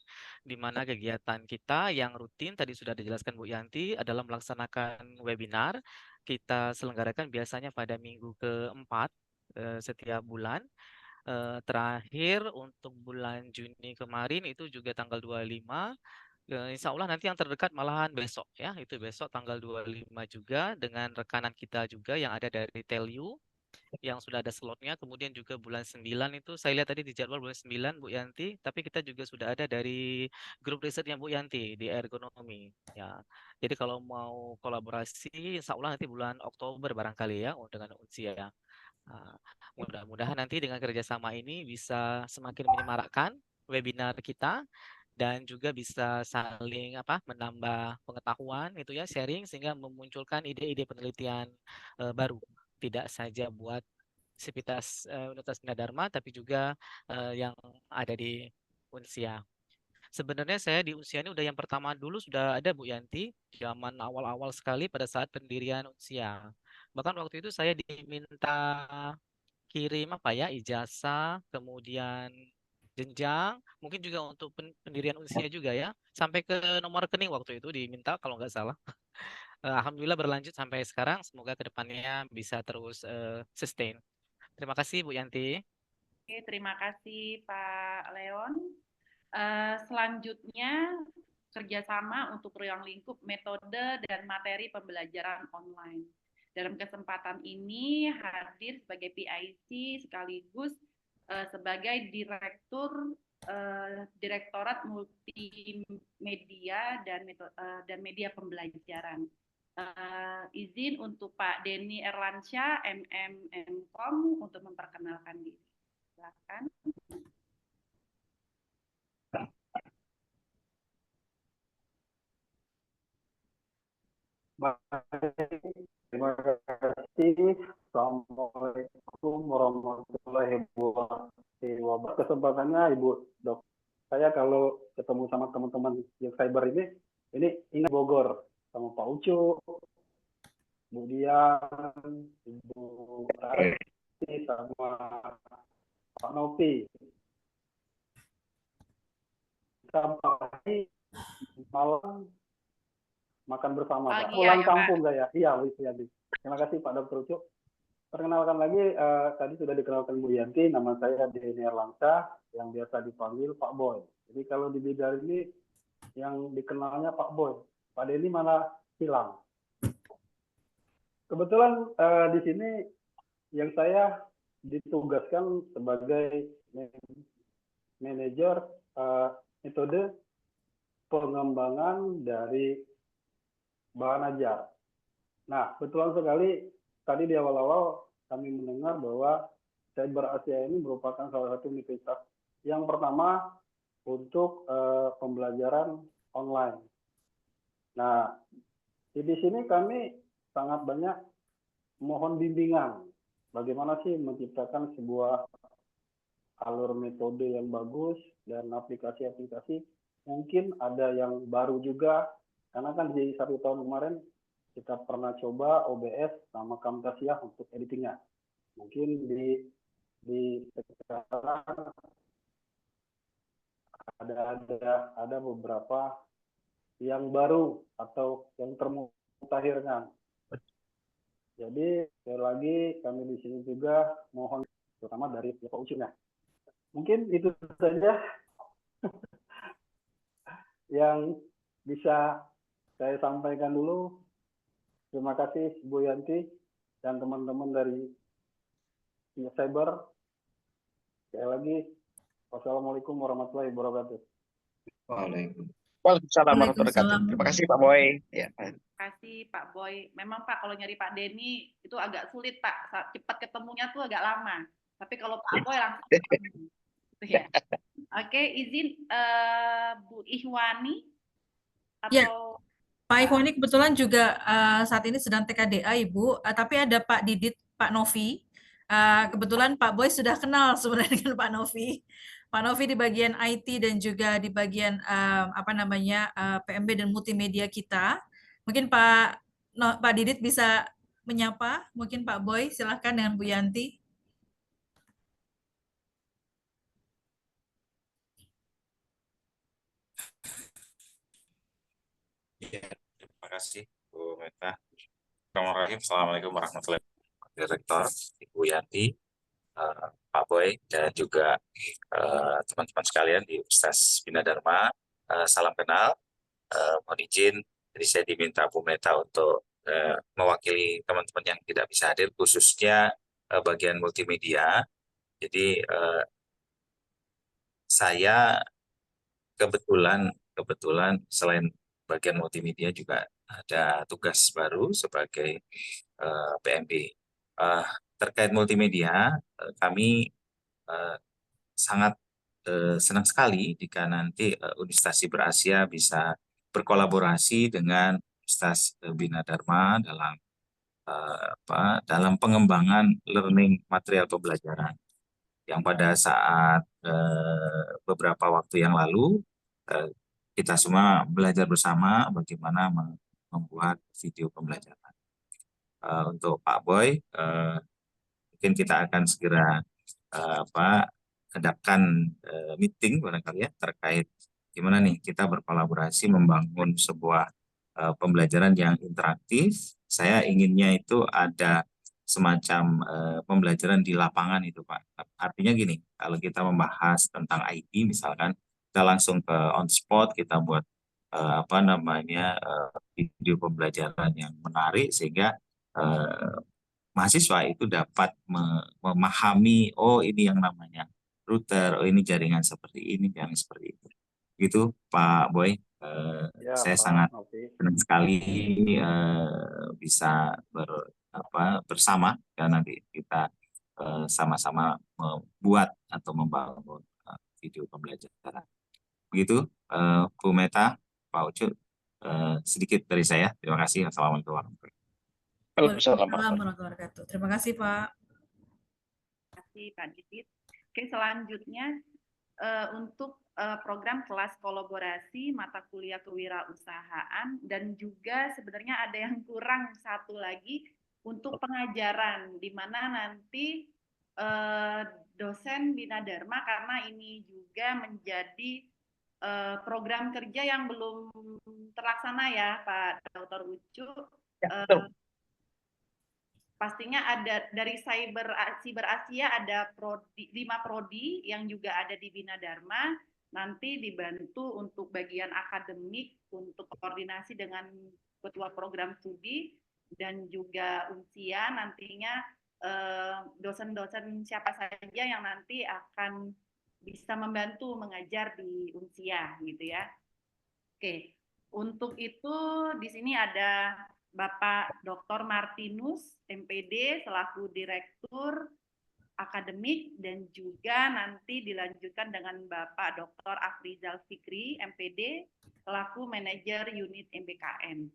di mana kegiatan kita yang rutin tadi sudah dijelaskan Bu Yanti adalah melaksanakan webinar. Kita selenggarakan biasanya pada minggu ke-4 setiap bulan. Terakhir untuk bulan Juni kemarin itu juga tanggal 25. Insya Allah nanti yang terdekat malahan besok ya, itu besok tanggal 25 juga dengan rekanan kita juga yang ada dari Telu yang sudah ada slotnya. Kemudian juga bulan 9 itu saya lihat tadi di jadwal bulan 9 Bu Yanti, tapi kita juga sudah ada dari grup risetnya Bu Yanti di ergonomi ya. Jadi kalau mau kolaborasi insya Allah nanti bulan Oktober barangkali ya dengan Unsia ya. Mudah-mudahan nanti dengan kerjasama ini bisa semakin menyemarakkan webinar kita dan juga bisa saling menambah pengetahuan itu ya, sharing sehingga memunculkan ide-ide penelitian baru, tidak saja buat Sivitas Universitas Bina Dharma tapi juga yang ada di Unsia. Sebenarnya saya di Unsia ini udah yang pertama dulu sudah ada Bu Yanti, zaman awal-awal sekali pada saat pendirian Unsia. Bahkan waktu itu saya diminta kirim ijazah, kemudian jenjang, mungkin juga untuk pendirian usia juga ya, sampai ke nomor rekening waktu itu diminta kalau nggak salah. Alhamdulillah berlanjut sampai sekarang, semoga kedepannya bisa terus sustain. Terima kasih Bu Yanti. Oke, terima kasih Pak Leon. Selanjutnya kerjasama untuk ruang lingkup metode dan materi pembelajaran online. Dalam kesempatan ini hadir sebagai PIC sekaligus sebagai Direktorat Multimedia dan Media Pembelajaran. Izin untuk Pak Denny Erlansyah, MMM.com untuk memperkenalkan diri. Silakan. Baik, terima kasih. Assalamualaikum warahmatullahi wabarakatuh. Kesempatannya Ibu Dok. Saya kalau ketemu sama teman-teman yang cyber ini ingat Bogor sama Pak Ucu, Bu Dian, Ibu Rati, sama Pak Novi. Sampai malam makan bersama, Pak. Pulang kampung saya. Iya, Bu Yanti. Terima kasih Pak Dr. Ucu. Perkenalkan lagi, tadi sudah dikenalkan Bu Yanti, nama saya Denny Erlansyah, yang biasa dipanggil Pak Boy. Jadi kalau di bidang ini yang dikenalnya Pak Boy, Pak Denny mana hilang. Kebetulan di sini yang saya ditugaskan sebagai manajer metode pengembangan dari bahan ajar. Nah, betulan sekali tadi di awal-awal kami mendengar bahwa Cyber Asia ini merupakan salah satu universitas yang pertama untuk pembelajaran online. Nah, di sini kami sangat banyak mohon bimbingan. Bagaimana sih menciptakan sebuah alur metode yang bagus dan aplikasi-aplikasi. Mungkin ada yang baru juga. Karena kan di 1 tahun kemarin kita pernah coba OBS sama Camtasia untuk editingnya. Mungkin di sekarang ada beberapa yang baru atau yang termutakhirkan. Jadi sekali lagi kami di sini juga mohon terutama dari Pak Ucunya. Mungkin itu saja yang bisa saya sampaikan dulu. Terima kasih Bu Yanti dan teman-teman dari Cyber. Sekali lagi, wassalamualaikum warahmatullahi wabarakatuh. Waalaikumsalam warahmatullahi wabarakatuh. Terima kasih Pak Boy. Ya. Terima kasih Pak Boy. Memang Pak kalau nyari Pak Denny itu agak sulit Pak. Cepat ketemunya tuh agak lama. Tapi kalau Pak Boy langsung ketemu. Ya. Oke, izin Bu Ihwani atau Ya. Pak Ihwani kebetulan juga saat ini sedang TKDA Ibu, tapi ada Pak Didit, Pak Novi. Kebetulan Pak Boy sudah kenal sebenarnya dengan Pak Novi. Pak Novi di bagian IT dan juga di bagian PMB dan multimedia kita. Mungkin Pak Didit bisa menyapa, mungkin Pak Boy silahkan dengan Bu Yanti. Ya, terima kasih Bu Meta. Assalamualaikum warahmatullahi wabarakatuh. Direktur Ibu Yanti, Pak Boy, dan juga teman-teman sekalian di Universitas Bina Dharma. Salam kenal. Mohon izin, jadi saya diminta Bu Meta untuk mewakili teman-teman yang tidak bisa hadir, khususnya bagian multimedia. Jadi saya kebetulan selain bagian multimedia juga ada tugas baru sebagai PMB. Terkait multimedia, kami sangat senang sekali jika nanti Universitas Cyber Asia bisa berkolaborasi dengan Universitas Bina Dharma dalam pengembangan learning material pembelajaran. Yang pada saat beberapa waktu yang lalu kita semua belajar bersama bagaimana membuat video pembelajaran. Untuk Pak Boy, mungkin kita akan segera adakan meeting barangkali ya terkait gimana nih kita berkolaborasi membangun sebuah pembelajaran yang interaktif. Saya inginnya itu ada semacam pembelajaran di lapangan itu Pak. Artinya gini, kalau kita membahas tentang IT misalkan, kita langsung ke on spot, kita buat apa namanya video pembelajaran yang menarik sehingga mahasiswa itu dapat memahami, oh ini yang namanya router, oh ini jaringan seperti ini, yang seperti itu. Gitu Pak Boy. Ya, Saya Pak sangat Novi. senang sekali bisa bersama ya nanti kita sama-sama membuat atau membangun video pembelajaran. Begitu Bu Meta, Pak Ucu, sedikit dari saya. Terima kasih. Assalamualaikum warahmatullahi wabarakatuh. Waalaikumsalam warahmatullahi wabarakatuh. Terima kasih Pak. Terima kasih Pak Didit. Oke, selanjutnya untuk program kelas kolaborasi mata kuliah kewirausahaan, dan juga sebenarnya ada yang kurang satu lagi untuk pengajaran, di mana nanti dosen Bina Dharma, karena ini juga menjadi program kerja yang belum terlaksana ya Pak Dr. Ucu. Pastinya ada dari Cyber Asia ada 5 prodi yang juga ada di Bina Dharma, nanti dibantu untuk bagian akademik, untuk koordinasi dengan ketua program studi dan juga Unsia. Nantinya dosen-dosen siapa saja yang nanti akan bisa membantu mengajar di Unsia gitu ya. Oke, untuk itu di sini ada Bapak Dr. Martinus, MPD, selaku Direktur Akademik, dan juga nanti dilanjutkan dengan Bapak Dr. Afrizal Fikri, MPD, selaku Manajer Unit MBKM.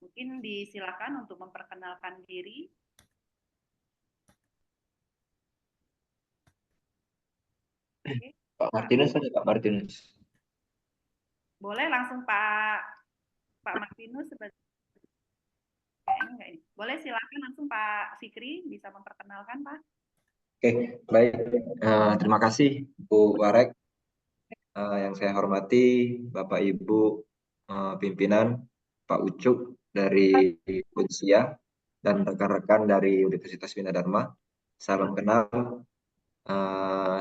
Mungkin disilakan untuk memperkenalkan diri. Oke. Pak Martinus ada Pak Martinus. Boleh langsung Pak Martinus sebagai boleh silakan langsung Pak Fikri bisa memperkenalkan Pak. Oke, baik. Terima kasih Bu Warek. Yang saya hormati Bapak Ibu pimpinan, Pak Ucuk dari Unsia dan rekan-rekan dari Universitas Bina Dharma. Salam kenal.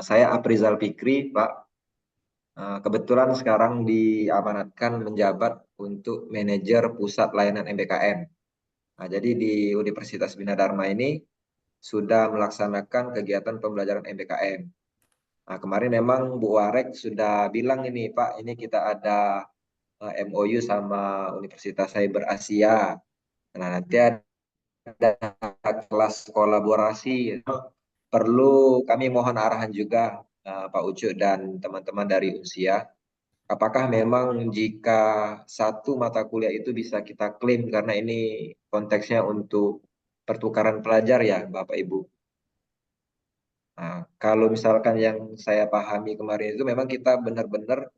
Saya Afrizal Fikri, Pak. Kebetulan sekarang diamanatkan menjabat untuk manajer pusat layanan MBKM. Nah, jadi di Universitas Bina Dharma ini sudah melaksanakan kegiatan pembelajaran MBKM. Nah, kemarin memang Bu Warek sudah bilang ini Pak, ini kita ada MOU sama Universitas Cyber Asia. Nah, nanti ada kelas kolaborasi. Perlu kami mohon arahan juga Pak Ucu dan teman-teman dari Unsia. Apakah memang jika satu mata kuliah itu bisa kita klaim karena ini konteksnya untuk pertukaran pelajar ya Bapak Ibu. Nah, kalau misalkan yang saya pahami kemarin itu memang kita benar-benar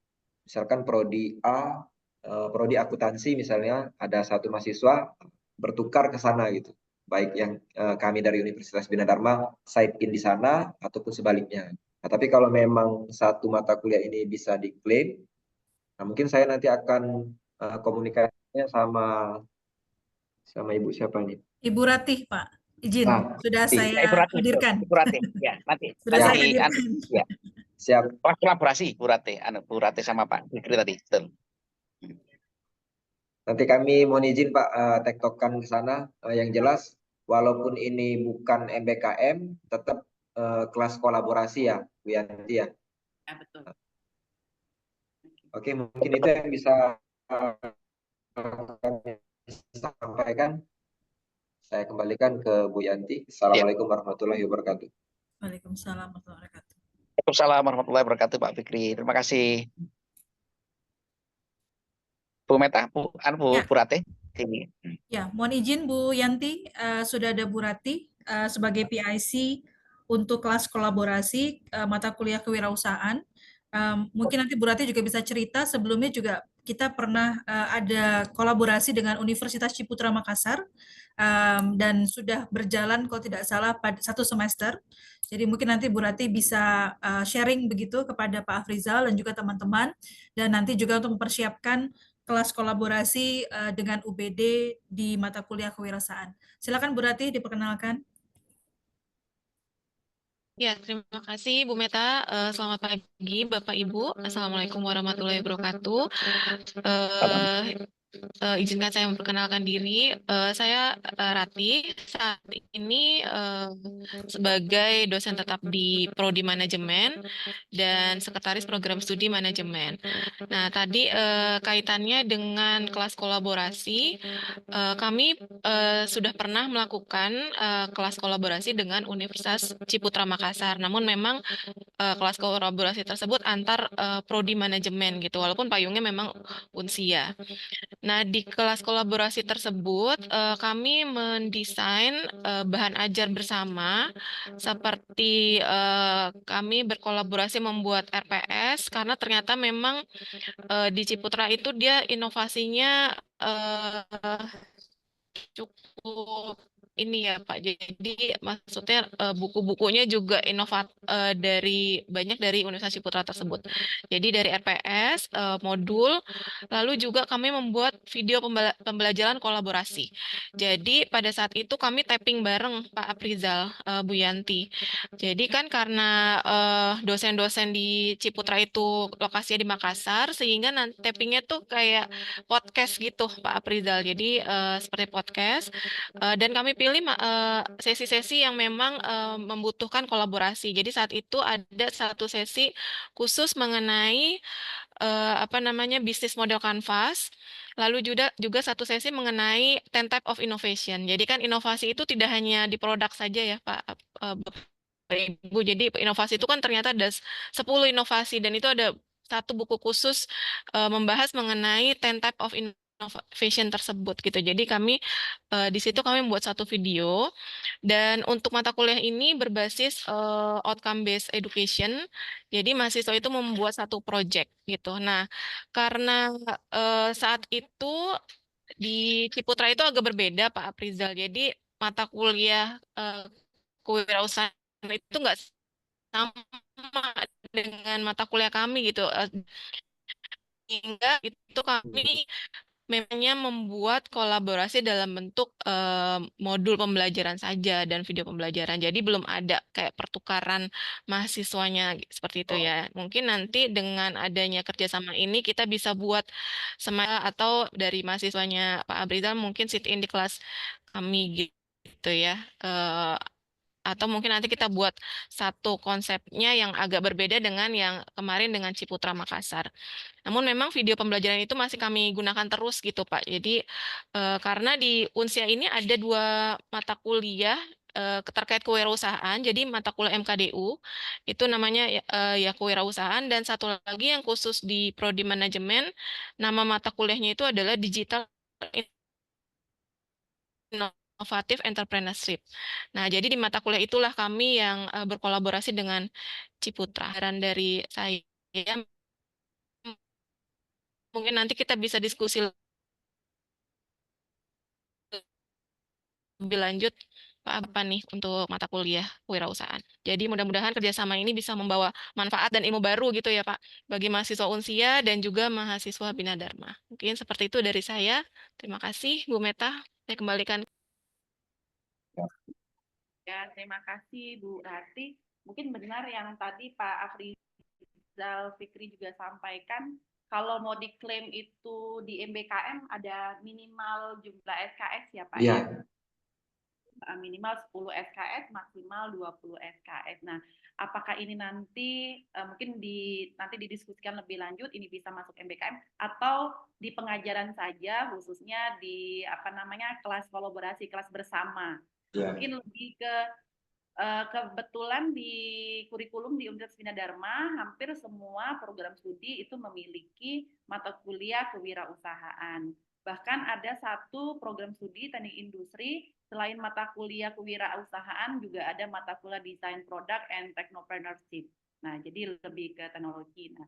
misalkan prodi A, prodi akuntansi misalnya ada satu mahasiswa bertukar ke sana gitu. Baik yang kami dari Universitas Bina Dharma side in di sana ataupun sebaliknya. Nah, tapi kalau memang satu mata kuliah ini bisa diklaim, nah, mungkin saya nanti akan komunikasinya sama Ibu siapa nih? Ibu Ratih, Pak. Izin, sudah saya Ibu Ratih, hadirkan. Ibu Ratih, ya nanti. Sudah saya Nanti, hadirkan. ya. Siap. Kolaborasi Bu Ratih sama Pak Fikri tadi, betul. Nanti kami mohon izin Pak tektokan ke sana. Yang jelas, walaupun ini bukan MBKM, tetap kelas kolaborasi ya, Bu Yanti ya. Ya, betul. Oke, mungkin itu yang bisa kami sampaikan. Saya kembalikan ke Bu Yanti. Assalamualaikum warahmatullahi wabarakatuh. Waalaikumsalam warahmatullahi wabarakatuh. Waalaikumsalam warahmatullahi wabarakatuh Pak Fikri. Terima kasih. Bu Meta, Bu Ratih. Ya, mohon izin Bu Yanti, sudah ada Bu Ratih sebagai PIC untuk kelas kolaborasi mata kuliah kewirausahaan. Mungkin nanti Bu Ratih juga bisa cerita, sebelumnya juga kita pernah ada kolaborasi dengan Universitas Ciputra Makassar dan sudah berjalan kalau tidak salah pada 1 semester. Jadi mungkin nanti Bu Rati bisa sharing begitu kepada Pak Afrizal dan juga teman-teman, dan nanti juga untuk mempersiapkan kelas kolaborasi dengan UBD di mata kuliah kewirausahaan. Silakan Bu Rati diperkenalkan. Ya, terima kasih Bu Meta. Selamat pagi Bapak Ibu. Assalamualaikum warahmatullahi wabarakatuh. Izinkan saya memperkenalkan diri. Saya Rati. Saat ini sebagai dosen tetap di Prodi Manajemen dan Sekretaris Program Studi Manajemen. Nah, tadi kaitannya dengan kelas kolaborasi, kami sudah pernah melakukan kelas kolaborasi dengan Universitas Ciputra Makassar. Namun memang kelas kolaborasi tersebut antar Prodi Manajemen gitu, walaupun payungnya memang Unsia. Nah, di kelas kolaborasi tersebut kami mendesain bahan ajar bersama, seperti kami berkolaborasi membuat RPS, karena ternyata memang di Ciputra itu dia inovasinya cukup ini ya Pak. Jadi maksudnya buku-bukunya juga banyak dari Universitas Ciputra tersebut. Jadi dari RPS, modul, lalu juga kami membuat video pembelajaran kolaborasi. Jadi pada saat itu kami tapping bareng Pak Aprizal, Bu Yanti. Jadi kan karena dosen-dosen di Ciputra itu lokasinya di Makassar, sehingga nanti tappingnya tuh kayak podcast gitu Pak Aprizal. Jadi seperti podcast. Dan kami pilih sesi-sesi yang memang membutuhkan kolaborasi. Jadi saat itu ada satu sesi khusus mengenai bisnis model canvas. Lalu juga satu sesi mengenai 10 type of innovation. Jadi kan inovasi itu tidak hanya di produk saja ya Pak Bapak Ibu. Jadi inovasi itu kan ternyata ada 10 inovasi, dan itu ada satu buku khusus membahas mengenai 10 type of innovation tersebut gitu. Jadi di situ kami membuat satu video, dan untuk mata kuliah ini berbasis outcome based education. Jadi mahasiswa itu membuat satu project gitu. Nah, karena saat itu di Ciputra itu agak berbeda Pak Aprizal. Jadi mata kuliah kewirausahaan itu nggak sama dengan mata kuliah kami gitu. Sehingga itu kami memangnya membuat kolaborasi dalam bentuk modul pembelajaran saja dan video pembelajaran. Jadi belum ada kayak pertukaran mahasiswanya seperti itu ya. Mungkin nanti dengan adanya kerjasama ini kita bisa buat atau dari mahasiswanya Pak Abrizal mungkin sit in di kelas kami gitu ya. Atau mungkin nanti kita buat satu konsepnya yang agak berbeda dengan yang kemarin dengan Ciputra Makassar. Namun memang video pembelajaran itu masih kami gunakan terus gitu Pak. Jadi karena di Unsia ini ada 2 mata kuliah terkait kewirausahaan. Jadi mata kuliah MKDU itu namanya ya kewirausahaan, dan satu lagi yang khusus di Prodi Manajemen, nama mata kuliahnya itu adalah Digital Innovative Entrepreneurship. Nah, jadi di mata kuliah itulah kami yang berkolaborasi dengan Ciputra. Dan dari saya mungkin nanti kita bisa diskusi lebih lanjut apa nih untuk mata kuliah kewirausahaan. Jadi mudah-mudahan kerjasama ini bisa membawa manfaat dan ilmu baru gitu ya Pak, bagi mahasiswa Unsia dan juga mahasiswa Bina Dharma. Mungkin seperti itu dari saya. Terima kasih Bu Meta. Saya kembalikan. Ya, terima kasih Bu Rati. Mungkin benar yang tadi Pak Afrizal Fikri juga sampaikan, kalau mau diklaim itu di MBKM ada minimal jumlah SKS ya Pak? Iya. Minimal 10 SKS, maksimal 20 SKS. Nah, apakah ini nanti mungkin nanti didiskusikan lebih lanjut, ini bisa masuk MBKM atau di pengajaran saja, khususnya di kelas kolaborasi, kelas bersama. Yeah. Mungkin lebih kebetulan di kurikulum di Universitas Bina Dharma hampir semua program studi itu memiliki mata kuliah kewirausahaan. Bahkan ada satu program studi teknik industri, selain mata kuliah kewirausahaan juga ada mata kuliah desain product and technopreneurship. Nah, jadi lebih ke teknologi. Nah,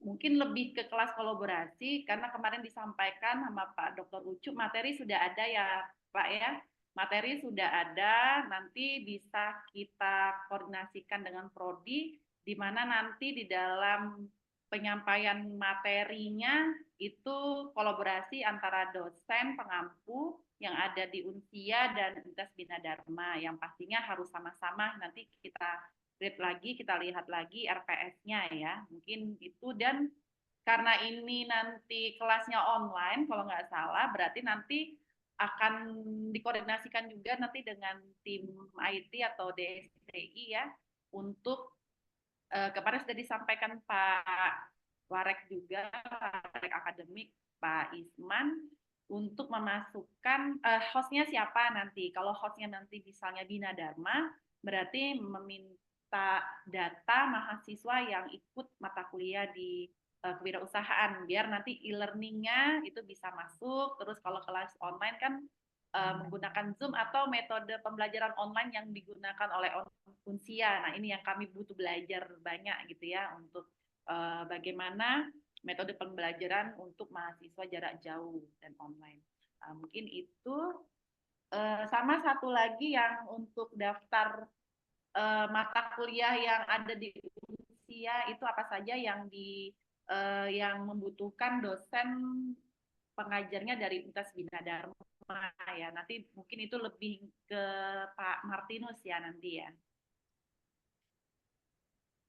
mungkin lebih ke kelas kolaborasi, karena kemarin disampaikan sama Pak Dr. Ucup, materi sudah ada ya Pak ya, materi sudah ada, nanti bisa kita koordinasikan dengan Prodi, di mana nanti di dalam penyampaian materinya itu kolaborasi antara dosen pengampu yang ada di Unsia dan Universitas Bina Dharma, yang pastinya harus sama-sama nanti kita read lagi, kita lihat lagi RPS-nya ya, mungkin itu. Dan karena ini nanti kelasnya online kalau nggak salah, berarti nanti akan dikoordinasikan juga nanti dengan tim IT atau DSTI ya, untuk kemarin sudah disampaikan Pak Warek juga, Warek Akademik Pak Isman, untuk memasukkan hostnya siapa nanti. Kalau hostnya nanti misalnya Bina Dharma, berarti meminta data mahasiswa yang ikut mata kuliah di kewirausahaan, biar nanti e-learningnya itu bisa masuk. Terus kalau kelas online kan menggunakan Zoom atau metode pembelajaran online yang digunakan oleh Unsia. Nah, ini yang kami butuh belajar banyak gitu ya, untuk bagaimana metode pembelajaran untuk mahasiswa jarak jauh dan online. Mungkin itu. Sama satu lagi yang untuk daftar mata kuliah yang ada di Unsia itu apa saja yang yang membutuhkan dosen pengajarnya dari Universitas Bina Dharma ya. Nanti mungkin itu lebih ke Pak Martinus ya nanti ya.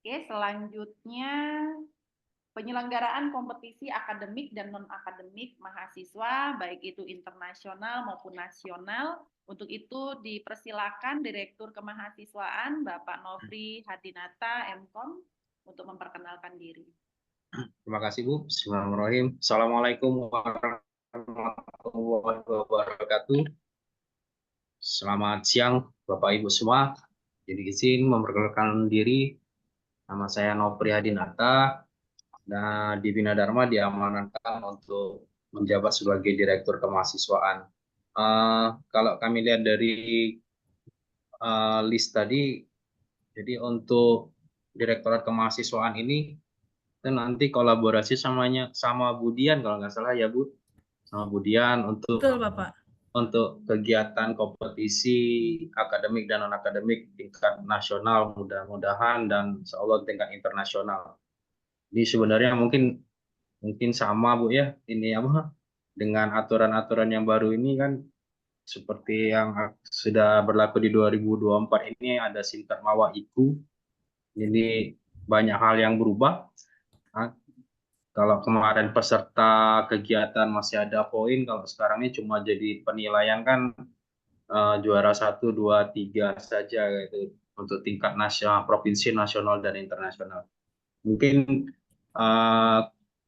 Oke, selanjutnya penyelenggaraan kompetisi akademik dan non-akademik mahasiswa, baik itu internasional maupun nasional. Untuk itu dipersilakan Direktur Kemahasiswaan Bapak Nofri Hadinata, MKOM, untuk memperkenalkan diri. Terima kasih Bu. Bismillahirrahmanirrahim. Assalamualaikum warahmatullahi wabarakatuh. Selamat siang Bapak Ibu semua. Jadi izin memperkenalkan diri. Nama saya Nofri Hadinata. Nah, di Bina Dharma diamanatkan untuk menjabat sebagai Direktur Kemahasiswaan. Kalau kami lihat dari list tadi, jadi untuk Direktorat Kemahasiswaan ini dan nanti kolaborasi sama Budian kalau nggak salah ya Bu, sama Budian untuk Betul, Bapak. Untuk kegiatan kompetisi akademik dan non akademik tingkat nasional mudah-mudahan dan insya Allah tingkat internasional. Jadi sebenarnya mungkin sama Bu ya, ini apa dengan aturan-aturan yang baru ini kan seperti yang sudah berlaku di 2024 ini ada Sintat Mawa IKU. Jadi banyak hal yang berubah. Kalau kemarin peserta kegiatan masih ada poin, kalau sekarang ini cuma jadi penilaian kan juara 1, 2, 3 saja gitu untuk tingkat nasional, provinsi, nasional dan internasional. Mungkin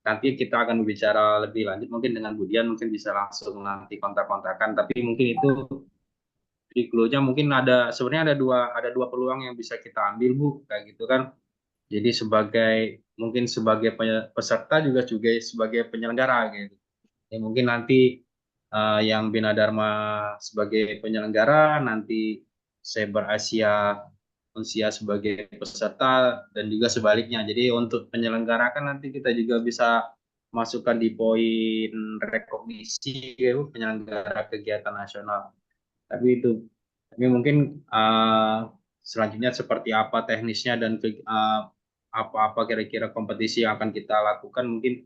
nanti kita akan bicara lebih lanjut mungkin dengan Budian, mungkin bisa langsung nanti kontak-kontakan, tapi mungkin itu di clue-nya mungkin sebenarnya ada dua peluang yang bisa kita ambil Bu, kayak gitu kan. Jadi mungkin sebagai peserta juga sebagai penyelenggara gitu. Ya, mungkin nanti yang Bina Dharma sebagai penyelenggara, nanti Cyber Asia Unsia sebagai peserta dan juga sebaliknya. Jadi untuk penyelenggara kan nanti kita juga bisa masukkan di poin rekognisi gitu, penyelenggara kegiatan nasional. Tapi mungkin selanjutnya seperti apa teknisnya dan apa-apa kira-kira kompetisi yang akan kita lakukan mungkin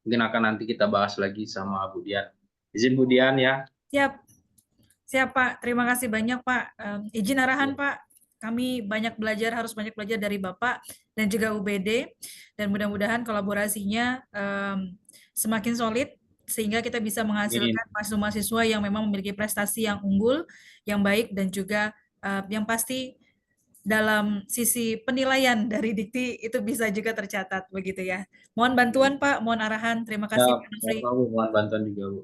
akan nanti kita bahas lagi sama Budian. Izin Budian ya. Siap Pak. Terima kasih banyak Pak. Izin arahan Pak. Kami harus banyak belajar dari Bapak dan juga UBD, dan mudah-mudahan kolaborasinya semakin solid sehingga kita bisa menghasilkan mahasiswa yang memang memiliki prestasi yang unggul, yang baik, dan juga yang pasti dalam sisi penilaian dari dikti itu bisa juga tercatat begitu ya. Mohon bantuan Pak, mohon arahan. Terima kasih Pak Nofri. Mohon bantuan juga Bu.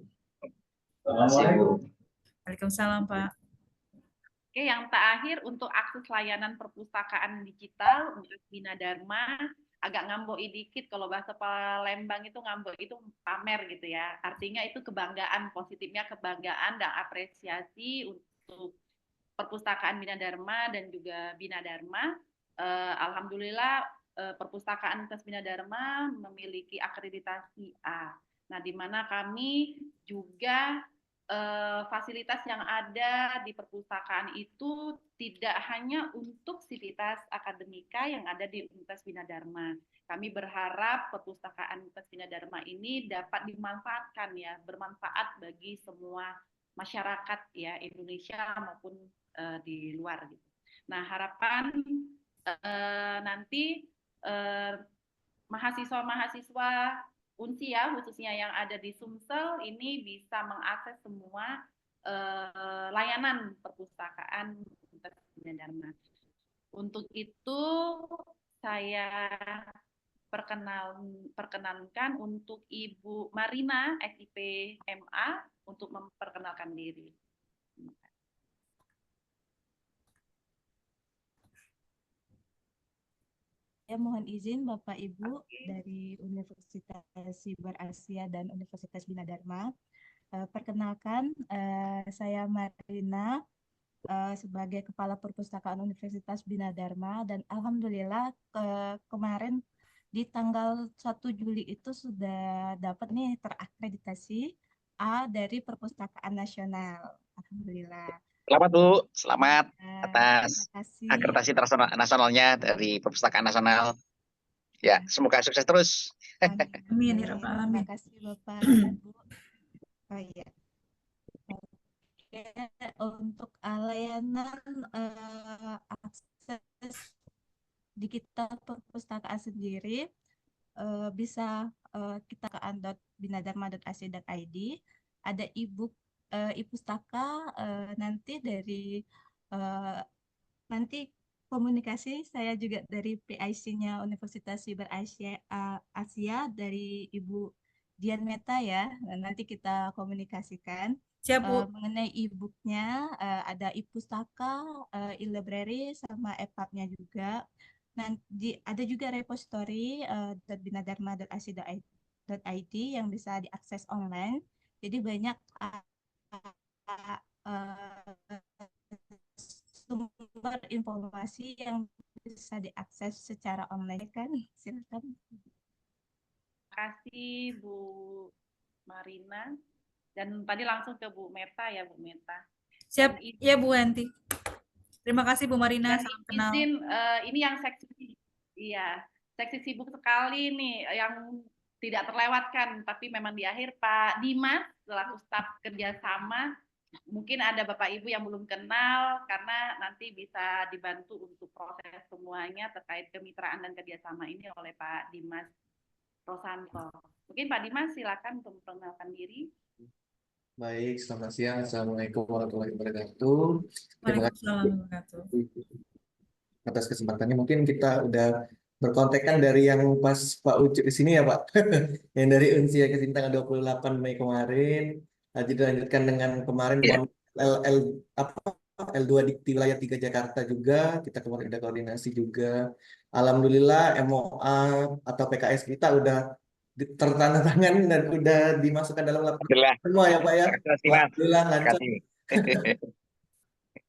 Terima kasih Bu. Waalaikumsalam Pak. Oke, yang terakhir untuk akses layanan perpustakaan digital untuk Bina Dharma, agak ngamboi dikit kalau bahasa Palembang itu ngamboi itu pamer gitu ya. Artinya itu kebanggaan, positifnya kebanggaan dan apresiasi untuk perpustakaan Bina Dharma dan juga Bina Dharma. Alhamdulillah perpustakaan Universitas Bina Dharma memiliki akreditasi A. Nah, di mana kami juga fasilitas yang ada di perpustakaan itu tidak hanya untuk sivitas akademika yang ada di Universitas Bina Dharma. Kami berharap perpustakaan Universitas Bina Dharma ini dapat dimanfaatkan ya, bermanfaat bagi semua masyarakat ya Indonesia maupun di luar gitu. Nah, harapan nanti mahasiswa-mahasiswa Unsia khususnya yang ada di Sumsel ini bisa mengakses semua layanan perpustakaan Universitas Bina Dharma. Untuk itu saya perkenankan untuk Ibu Marina, SIP MA, untuk memperkenalkan diri. Ya, mohon izin Bapak Ibu dari Universitas Siber Asia dan Universitas Bina Dharma. Perkenalkan, saya Marina sebagai Kepala Perpustakaan Universitas Bina Dharma, dan alhamdulillah kemarin di tanggal 1 Juli itu sudah dapat nih terakreditasi A dari Perpustakaan Nasional. Alhamdulillah. Selamat Bu, selamat Terima atas kasih. akreditasi nasionalnya dari Perpustakaan Nasional. Ya, semoga sukses terus. Amin ya rabbal alamin. Terima kasih Bapak Ibu. Oh iya. Oke, untuk layanan akses digital perpustakaan sendiri bisa kita ke an.binadharma.ac.id. Ada e-book e-pustaka nanti dari nanti komunikasi saya juga dari PIC-nya Universitas Siber Asia dari Ibu Dian Meta ya. Nanti kita komunikasikan. Siap, Bu. Mengenai e-booknya ada e-pustaka, e-library sama EPUB-nya juga. Nanti ada juga repository .binadharma.ac.id yang bisa diakses online. Jadi banyak sumber informasi yang bisa diakses secara online kan. Silakan. Terima kasih Bu Marina. Dan tadi langsung ke Bu Meta ya, Bu Meta. Siap, ya Bu Yanti. Terima kasih Bu Marina, salam kenal. Izin, ini yang seksi sibuk sekali nih, yang tidak terlewatkan, tapi memang di akhir Pak Dimas selaku staf kerjasama. Mungkin ada Bapak Ibu yang belum kenal, karena nanti bisa dibantu untuk proses semuanya terkait kemitraan dan kerjasama ini oleh Pak Dimas Rosanto. Mungkin Pak Dimas silakan untuk memperkenalkan diri. Baik, selamat siang. Assalamualaikum warahmatullahi wabarakatuh. Terima kasih atas kesempatannya. Mungkin kita udah berkontekan dari yang pas Pak Ucu di sini ya Pak. Yang dari Unsia ke sini tanggal 28 Mei kemarin. Jadi dilanjutkan dengan kemarin L2 di wilayah 3 Jakarta juga. Kita kemarin ada koordinasi juga. Alhamdulillah MOA atau PKS kita udah tertandatangan dan udah dimasukkan dalam laporan semua ya Pak ya. Alhamdulillah lancar.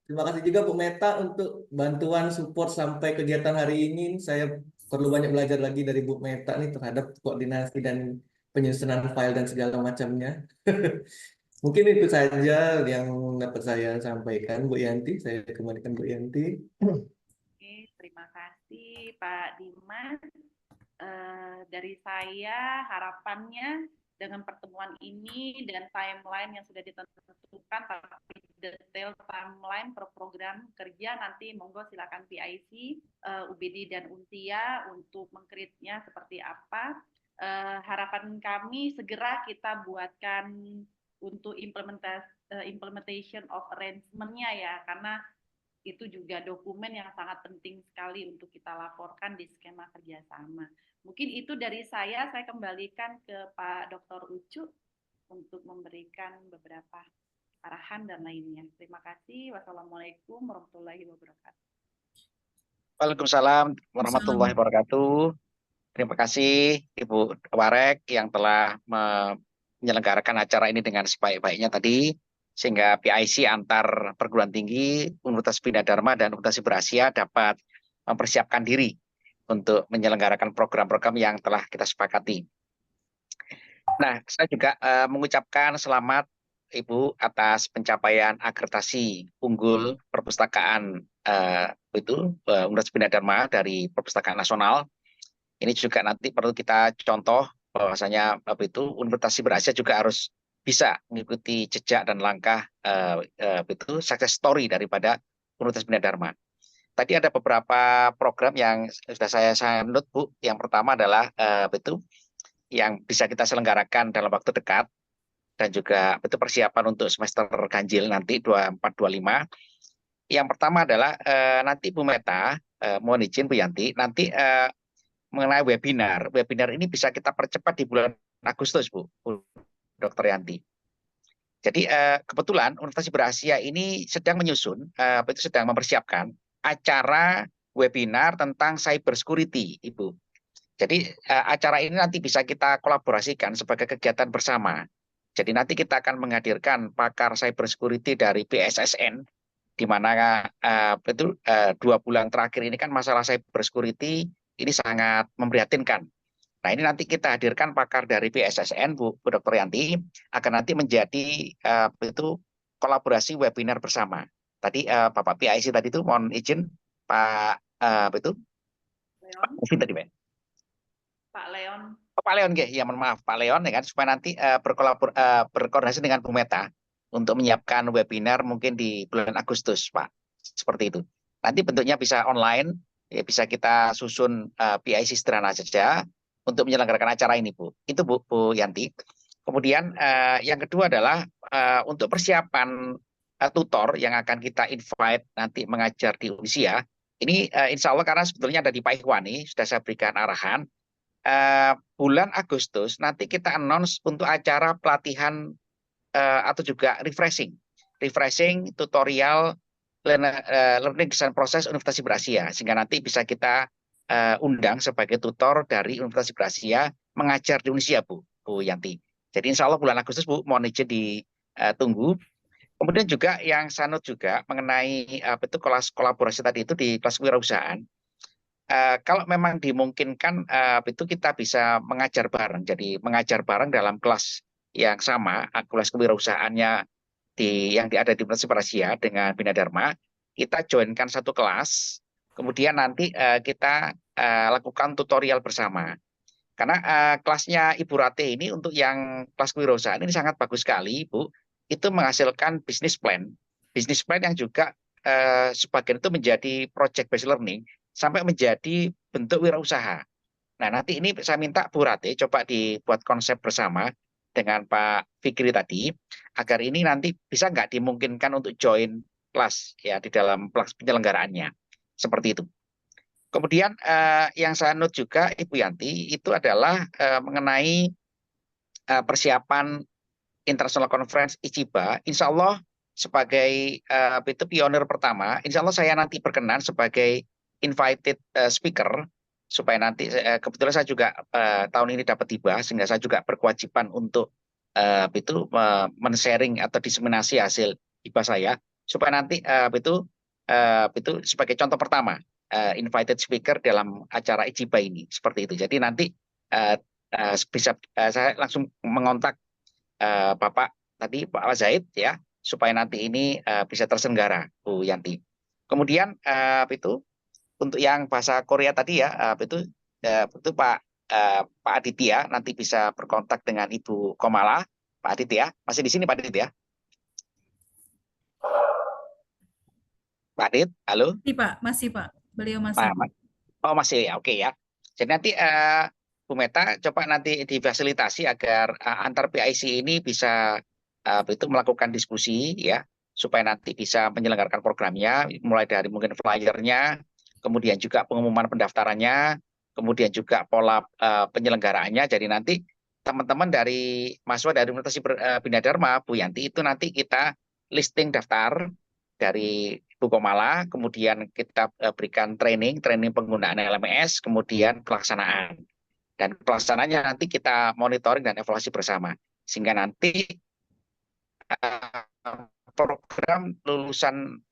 Terima kasih juga Bu Meta untuk bantuan support sampai kegiatan hari ini. Saya perlu banyak belajar lagi dari Bu Meta nih terhadap koordinasi dan penyusunan file dan segala macamnya. Mungkin itu saja yang dapat saya sampaikan Bu Yanti. Saya kembalikan Bu Yanti. Oke, terima kasih Pak Dimas. Dari saya harapannya dengan pertemuan ini dan timeline yang sudah ditentukan, tapi detail timeline per program kerja nanti monggo silakan PIC, UBD dan Unsia untuk mengkritnya seperti apa. Harapan kami segera kita buatkan untuk implementation of arrangement-nya ya, karena itu juga dokumen yang sangat penting sekali untuk kita laporkan di skema kerjasama. Mungkin itu dari saya kembalikan ke Pak Dr. Ucu untuk memberikan beberapa arahan dan lainnya. Terima kasih. Wassalamualaikum warahmatullahi wabarakatuh. Waalaikumsalam warahmatullahi wabarakatuh. Terima kasih Ibu Warek yang telah menyelenggarakan acara ini dengan sebaik-baiknya tadi, sehingga PIC antar perguruan tinggi Universitas Bina Dharma dan Universitas Siber Asia dapat mempersiapkan diri untuk menyelenggarakan program-program yang telah kita sepakati. Nah, saya juga mengucapkan selamat Ibu atas pencapaian akreditasi unggul perpustakaan Universitas Bina Dharma dari Perpustakaan Nasional. Ini juga nanti perlu kita contoh bahwasanya Universitas Berasia juga harus bisa mengikuti jejak dan langkah success story daripada Universitas Bina Dharma. Tadi ada beberapa program yang sudah saya sambut, Bu. Yang pertama adalah yang bisa kita selenggarakan dalam waktu dekat dan juga persiapan untuk semester ganjil nanti 24-25. Yang pertama adalah nanti Bu Meta, mohon izin Bu Yanti, nanti mengenai webinar. Webinar ini bisa kita percepat di bulan Agustus, Bu Dr. Yanti. Jadi kebetulan Universitas Berasia ini sedang menyusun, sedang mempersiapkan acara webinar tentang cyber security, Ibu. Jadi acara ini nanti bisa kita kolaborasikan sebagai kegiatan bersama. Jadi nanti kita akan menghadirkan pakar cyber security dari BSSN, di mana 2 bulan terakhir ini kan masalah cyber security ini sangat memprihatinkan. Nah, ini nanti kita hadirkan pakar dari BSSN, Bu Dr. Yanti, akan nanti menjadi kolaborasi webinar bersama. Tadi Bapak PIC tadi itu mohon izin Pak Leon. tadi, Pak. Pak Leon. Pak Leon, ya mohon maaf Pak Leon, ya kan, supaya nanti berkoordinasi dengan Bu Meta untuk menyiapkan webinar mungkin di bulan Agustus, Pak. Seperti itu. Nanti bentuknya bisa online, ya bisa kita susun PIC sederhana saja untuk menyelenggarakan acara ini, Bu. Itu Bu Yanti. Kemudian yang kedua adalah untuk persiapan tutor yang akan kita invite nanti mengajar di Unisia. Ini insya Allah karena sebetulnya ada di Pak Ikhwani, sudah saya berikan arahan. Bulan Agustus nanti kita announce untuk acara pelatihan atau juga refreshing tutorial learning design process Universitas Berasia, sehingga nanti bisa kita undang sebagai tutor dari Universitas Berasia mengajar di Unisia, Bu Yanti. Jadi insya Allah bulan Agustus, Bu, mohon izin ditunggu. Kemudian juga yang sanut juga mengenai kelas kolaborasi tadi itu di kelas kewirausahaan. Kalau memang dimungkinkan itu kita bisa mengajar bareng. Jadi mengajar bareng dalam kelas yang sama, kelas kewirausahaannya yang ada di Universitas Berasia dengan Bina Dharma, kita joinkan satu kelas, kemudian nanti kita lakukan tutorial bersama. Karena kelasnya Ibu Rate ini untuk yang kelas kewirausahaan ini sangat bagus sekali, Bu. Itu menghasilkan business plan yang juga sebagian itu menjadi project based learning sampai menjadi bentuk wirausaha. Nah, nanti ini saya minta Bu Rate coba dibuat konsep bersama dengan Pak Fikri tadi, agar ini nanti bisa nggak dimungkinkan untuk join kelas ya di dalam kelas penyelenggaraannya. Seperti itu. Kemudian yang saya note juga Ibu Yanti itu adalah mengenai persiapan International Conference ICIBA. Insya Allah sebagai itu pionir pertama, insya Allah saya nanti berkenan sebagai invited speaker, supaya nanti kebetulan saya juga tahun ini dapat hibah, sehingga saya juga berkewajiban untuk men-sharing atau diseminasi hasil hibah saya, supaya nanti itu sebagai contoh pertama invited speaker dalam acara ICIBA ini, seperti itu. Jadi nanti bisa saya langsung mengontak Bapak tadi Pak Zaid ya, supaya nanti ini bisa terselenggara, Bu Yanti. Kemudian itu untuk yang bahasa Korea tadi ya, itu Pak Aditya nanti bisa berkontak dengan Ibu Komala. Pak Aditya masih di sini, Pak Aditya? Pak Adit, halo? Masih Pak, masih Pak. Beliau masih. Oh masih ya, oke ya. Jadi nanti Bu Meta coba nanti difasilitasi agar antar PIC ini bisa itu melakukan diskusi ya, supaya nanti bisa menyelenggarakan programnya, mulai dari mungkin flyernya, kemudian juga pengumuman pendaftarannya, kemudian juga pola penyelenggaraannya. Jadi nanti teman-teman dari mahasiswa dari Universitas Bina Dharma, Bu Yanti, itu nanti kita listing daftar dari Bu Komala, kemudian kita berikan training penggunaan LMS, kemudian pelaksanaan. Dan pelaksanaannya nanti kita monitoring dan evaluasi bersama. Sehingga nanti program lulusan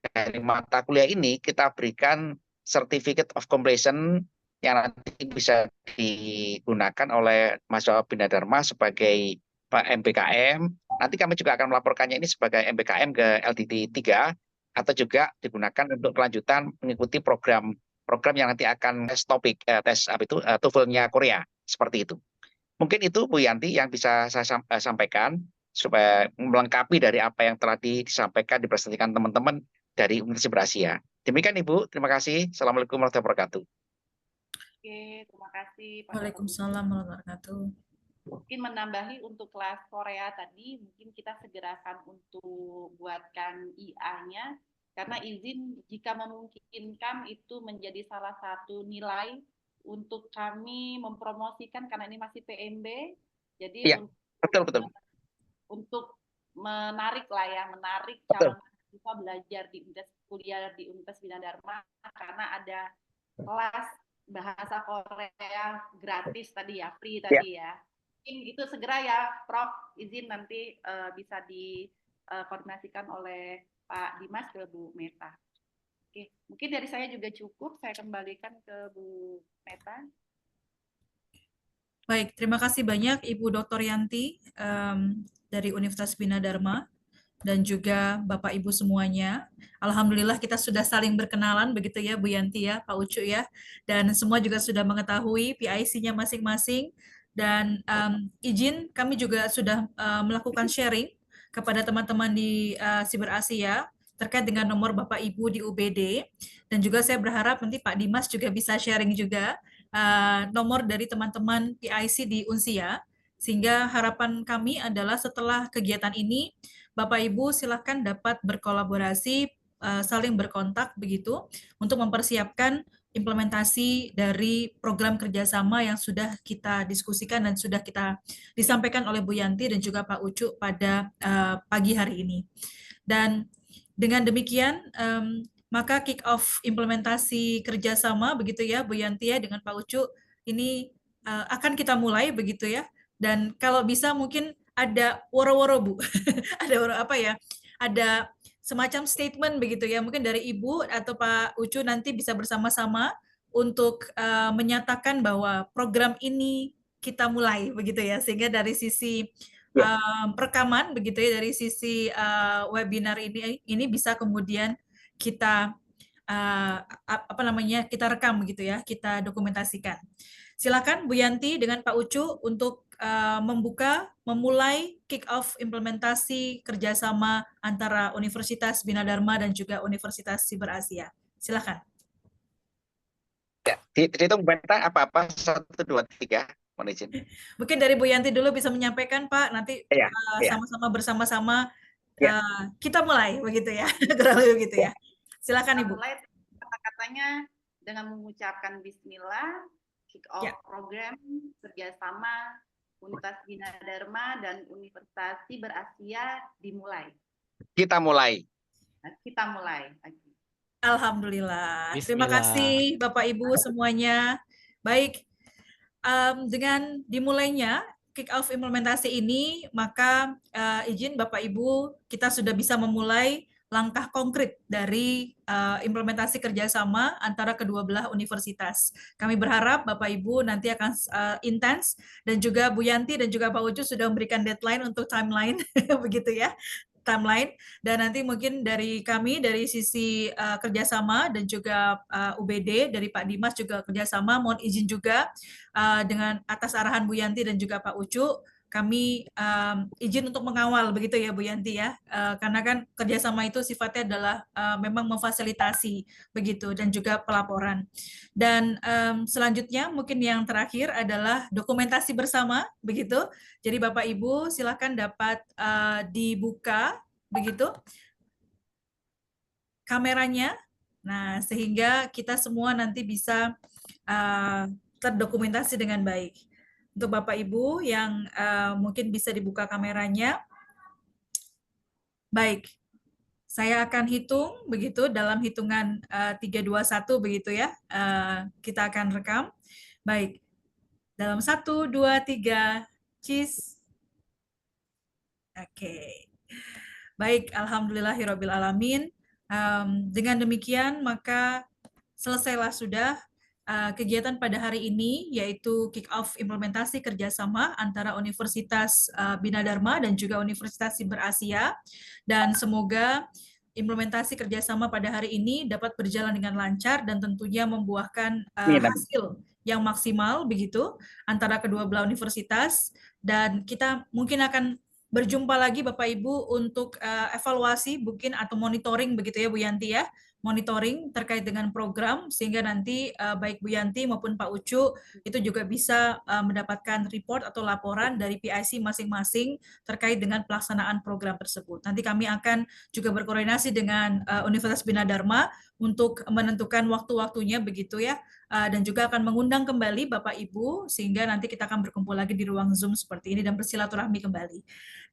dari mata kuliah ini kita berikan Certificate of Completion yang nanti bisa digunakan oleh mahasiswa Bina Dharma sebagai MBKM. Nanti kami juga akan melaporkannya ini sebagai MBKM ke LDT 3 atau juga digunakan untuk kelanjutan mengikuti program yang nanti akan tes topik tes TOEFL-nya Korea seperti itu. Mungkin itu Bu Yanti yang bisa saya sampaikan supaya melengkapi dari apa yang telah disampaikan dipresentasikan teman-teman dari Universitas Berasia. Demikian Ibu, terima kasih. Assalamualaikum warahmatullahi wabarakatuh. Oke, terima kasih Pak. Waalaikumsalam warahmatullahi wabarakatuh. Mungkin menambahi untuk kelas Korea tadi, mungkin kita segerakan untuk buatkan IA-nya, karena izin jika memungkinkan itu menjadi salah satu nilai untuk kami mempromosikan, karena ini masih PMB, jadi ya, betul. Untuk menarik calon mahasiswa belajar di kuliah di Universitas Bina Dharma, karena ada kelas bahasa Korea gratis tadi ya, free tadi ya. Mungkin itu segera ya, Prof. Izin nanti bisa dikoordinasikan oleh Pak Dimas ke Bu Meta. Oke, mungkin dari saya juga cukup. Saya kembalikan ke Bu Meta. Baik, terima kasih banyak Ibu Dr. Yanti dari Universitas Bina Dharma dan juga Bapak Ibu semuanya. Alhamdulillah kita sudah saling berkenalan begitu ya Bu Yanti ya, Pak Ucu ya, dan semua juga sudah mengetahui PIC-nya masing-masing, dan izin kami juga sudah melakukan sharing kepada teman-teman di Siber Asia terkait dengan nomor Bapak Ibu di UBD, dan juga saya berharap nanti Pak Dimas juga bisa sharing juga nomor dari teman-teman PIC di Unsia, sehingga harapan kami adalah setelah kegiatan ini Bapak Ibu silakan dapat berkolaborasi, saling berkontak begitu untuk mempersiapkan implementasi dari program kerjasama yang sudah kita diskusikan dan sudah kita disampaikan oleh Bu Yanti dan juga Pak Ucu pada pagi hari ini. Dan dengan demikian maka kick off implementasi kerjasama begitu ya Bu Yanti ya dengan Pak Ucu ini akan kita mulai begitu ya. Dan kalau bisa mungkin ada woro-woro Bu, ada woro apa ya? Ada semacam statement begitu ya, mungkin dari Ibu atau Pak Ucu nanti bisa bersama-sama untuk menyatakan bahwa program ini kita mulai begitu ya, sehingga dari sisi rekaman begitu ya, dari sisi webinar ini bisa kemudian kita kita rekam gitu ya, kita dokumentasikan. Silakan Bu Yanti dengan Pak Ucu untuk memulai kick off implementasi kerjasama antara Universitas Bina Dharma dan juga Universitas Siber Asia. Silakan. Ya, dihitung bentang apa-apa 1, 2, 3. Mohon izin. Mungkin dari Bu Yanti dulu bisa menyampaikan Pak, nanti sama-sama bersama-sama kita mulai begitu ya, kurang lebih begitu ya. Silakan Ibu. Mulai kata-katanya dengan mengucapkan Bismillah, kick off program kerjasama Universitas Bina Dharma dan Universitas Siber Asia dimulai. Kita mulai. Alhamdulillah. Bismillah. Terima kasih Bapak Ibu semuanya. Baik, dengan dimulainya kick off implementasi ini, maka izin Bapak Ibu kita sudah bisa memulai langkah konkret dari implementasi kerjasama antara kedua belah universitas. Kami berharap Bapak Ibu nanti akan intens, dan juga Bu Yanti dan juga Pak Ucu sudah memberikan deadline untuk timeline, begitu ya, timeline. Dan nanti mungkin dari kami, dari sisi kerjasama dan juga UBD, dari Pak Dimas juga kerjasama, mohon izin juga dengan atas arahan Bu Yanti dan juga Pak Ucu, kami izin untuk mengawal begitu ya Bu Yanti ya, karena kan kerjasama itu sifatnya adalah memang memfasilitasi begitu dan juga pelaporan. Dan selanjutnya mungkin yang terakhir adalah dokumentasi bersama begitu. Jadi Bapak Ibu silakan dapat dibuka begitu kameranya. Nah, sehingga kita semua nanti bisa terdokumentasi dengan baik. Untuk Bapak Ibu yang mungkin bisa dibuka kameranya. Baik, saya akan hitung begitu dalam hitungan 3, 2, 1 begitu ya. Kita akan rekam. Baik, dalam 1, 2, 3, cheese. Oke. Baik, alhamdulillahirabbil alamin. Dengan demikian maka selesailah sudah kegiatan pada hari ini yaitu kick-off implementasi kerjasama antara Universitas Bina Dharma dan juga Universitas Siber Asia, dan semoga implementasi kerjasama pada hari ini dapat berjalan dengan lancar dan tentunya membuahkan hasil yang maksimal begitu antara kedua belah universitas, dan kita mungkin akan berjumpa lagi Bapak Ibu untuk evaluasi mungkin atau monitoring begitu ya Bu Yanti ya, monitoring terkait dengan program sehingga nanti baik Bu Yanti maupun Pak Ucu itu juga bisa mendapatkan report atau laporan dari PIC masing-masing terkait dengan pelaksanaan program tersebut. Nanti kami akan juga berkoordinasi dengan Universitas Bina Dharma untuk menentukan waktu-waktunya begitu ya, dan juga akan mengundang kembali Bapak Ibu sehingga nanti kita akan berkumpul lagi di ruang Zoom seperti ini dan bersilaturahmi kembali.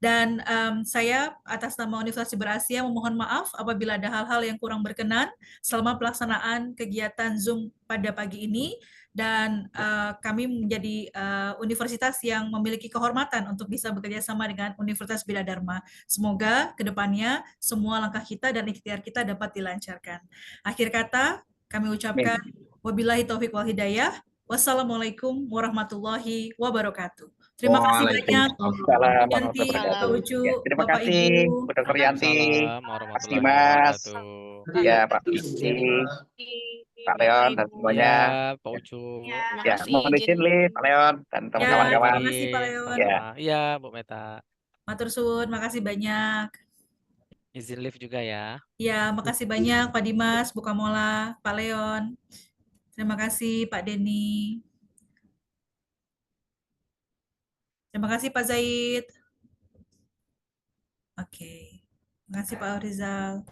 Dan saya atas nama Universitas Siber Asia memohon maaf apabila ada hal-hal yang kurang berkenan selama pelaksanaan kegiatan Zoom pada pagi ini, dan kami menjadi universitas yang memiliki kehormatan untuk bisa bekerja sama dengan Universitas Bina Dharma. Semoga kedepannya semua langkah kita dan ikhtiar kita dapat dilancarkan. Akhir kata kami ucapkan wabillahi taufiq wal hidayah. Wassalamualaikum warahmatullahi wabarakatuh. Terima kasih banyak Bu Yanti, Pak Ucu, Terima Bapak kasih Ibu. Bu Dr. Yanti, Waalaikumsalam Mas warahmatullahi Dimas, wabarakatuh. ya Pak Isi, Pak Leon dan semuanya. Ya, Pak Ucu. Ya, mohon izin Li, Pak Leon dan Ya, teman-teman. terima kasih Pak Leon. Sama-sama. Iya, Bu Meta. Matur suwun, makasih banyak. Izin live juga ya. Ya, makasih banyak Pak Dimas, Bu Kamola, Pak Leon. Terima kasih Pak Denny. Terima kasih Pak Zaid. Oke. Terima kasih Pak Rizal.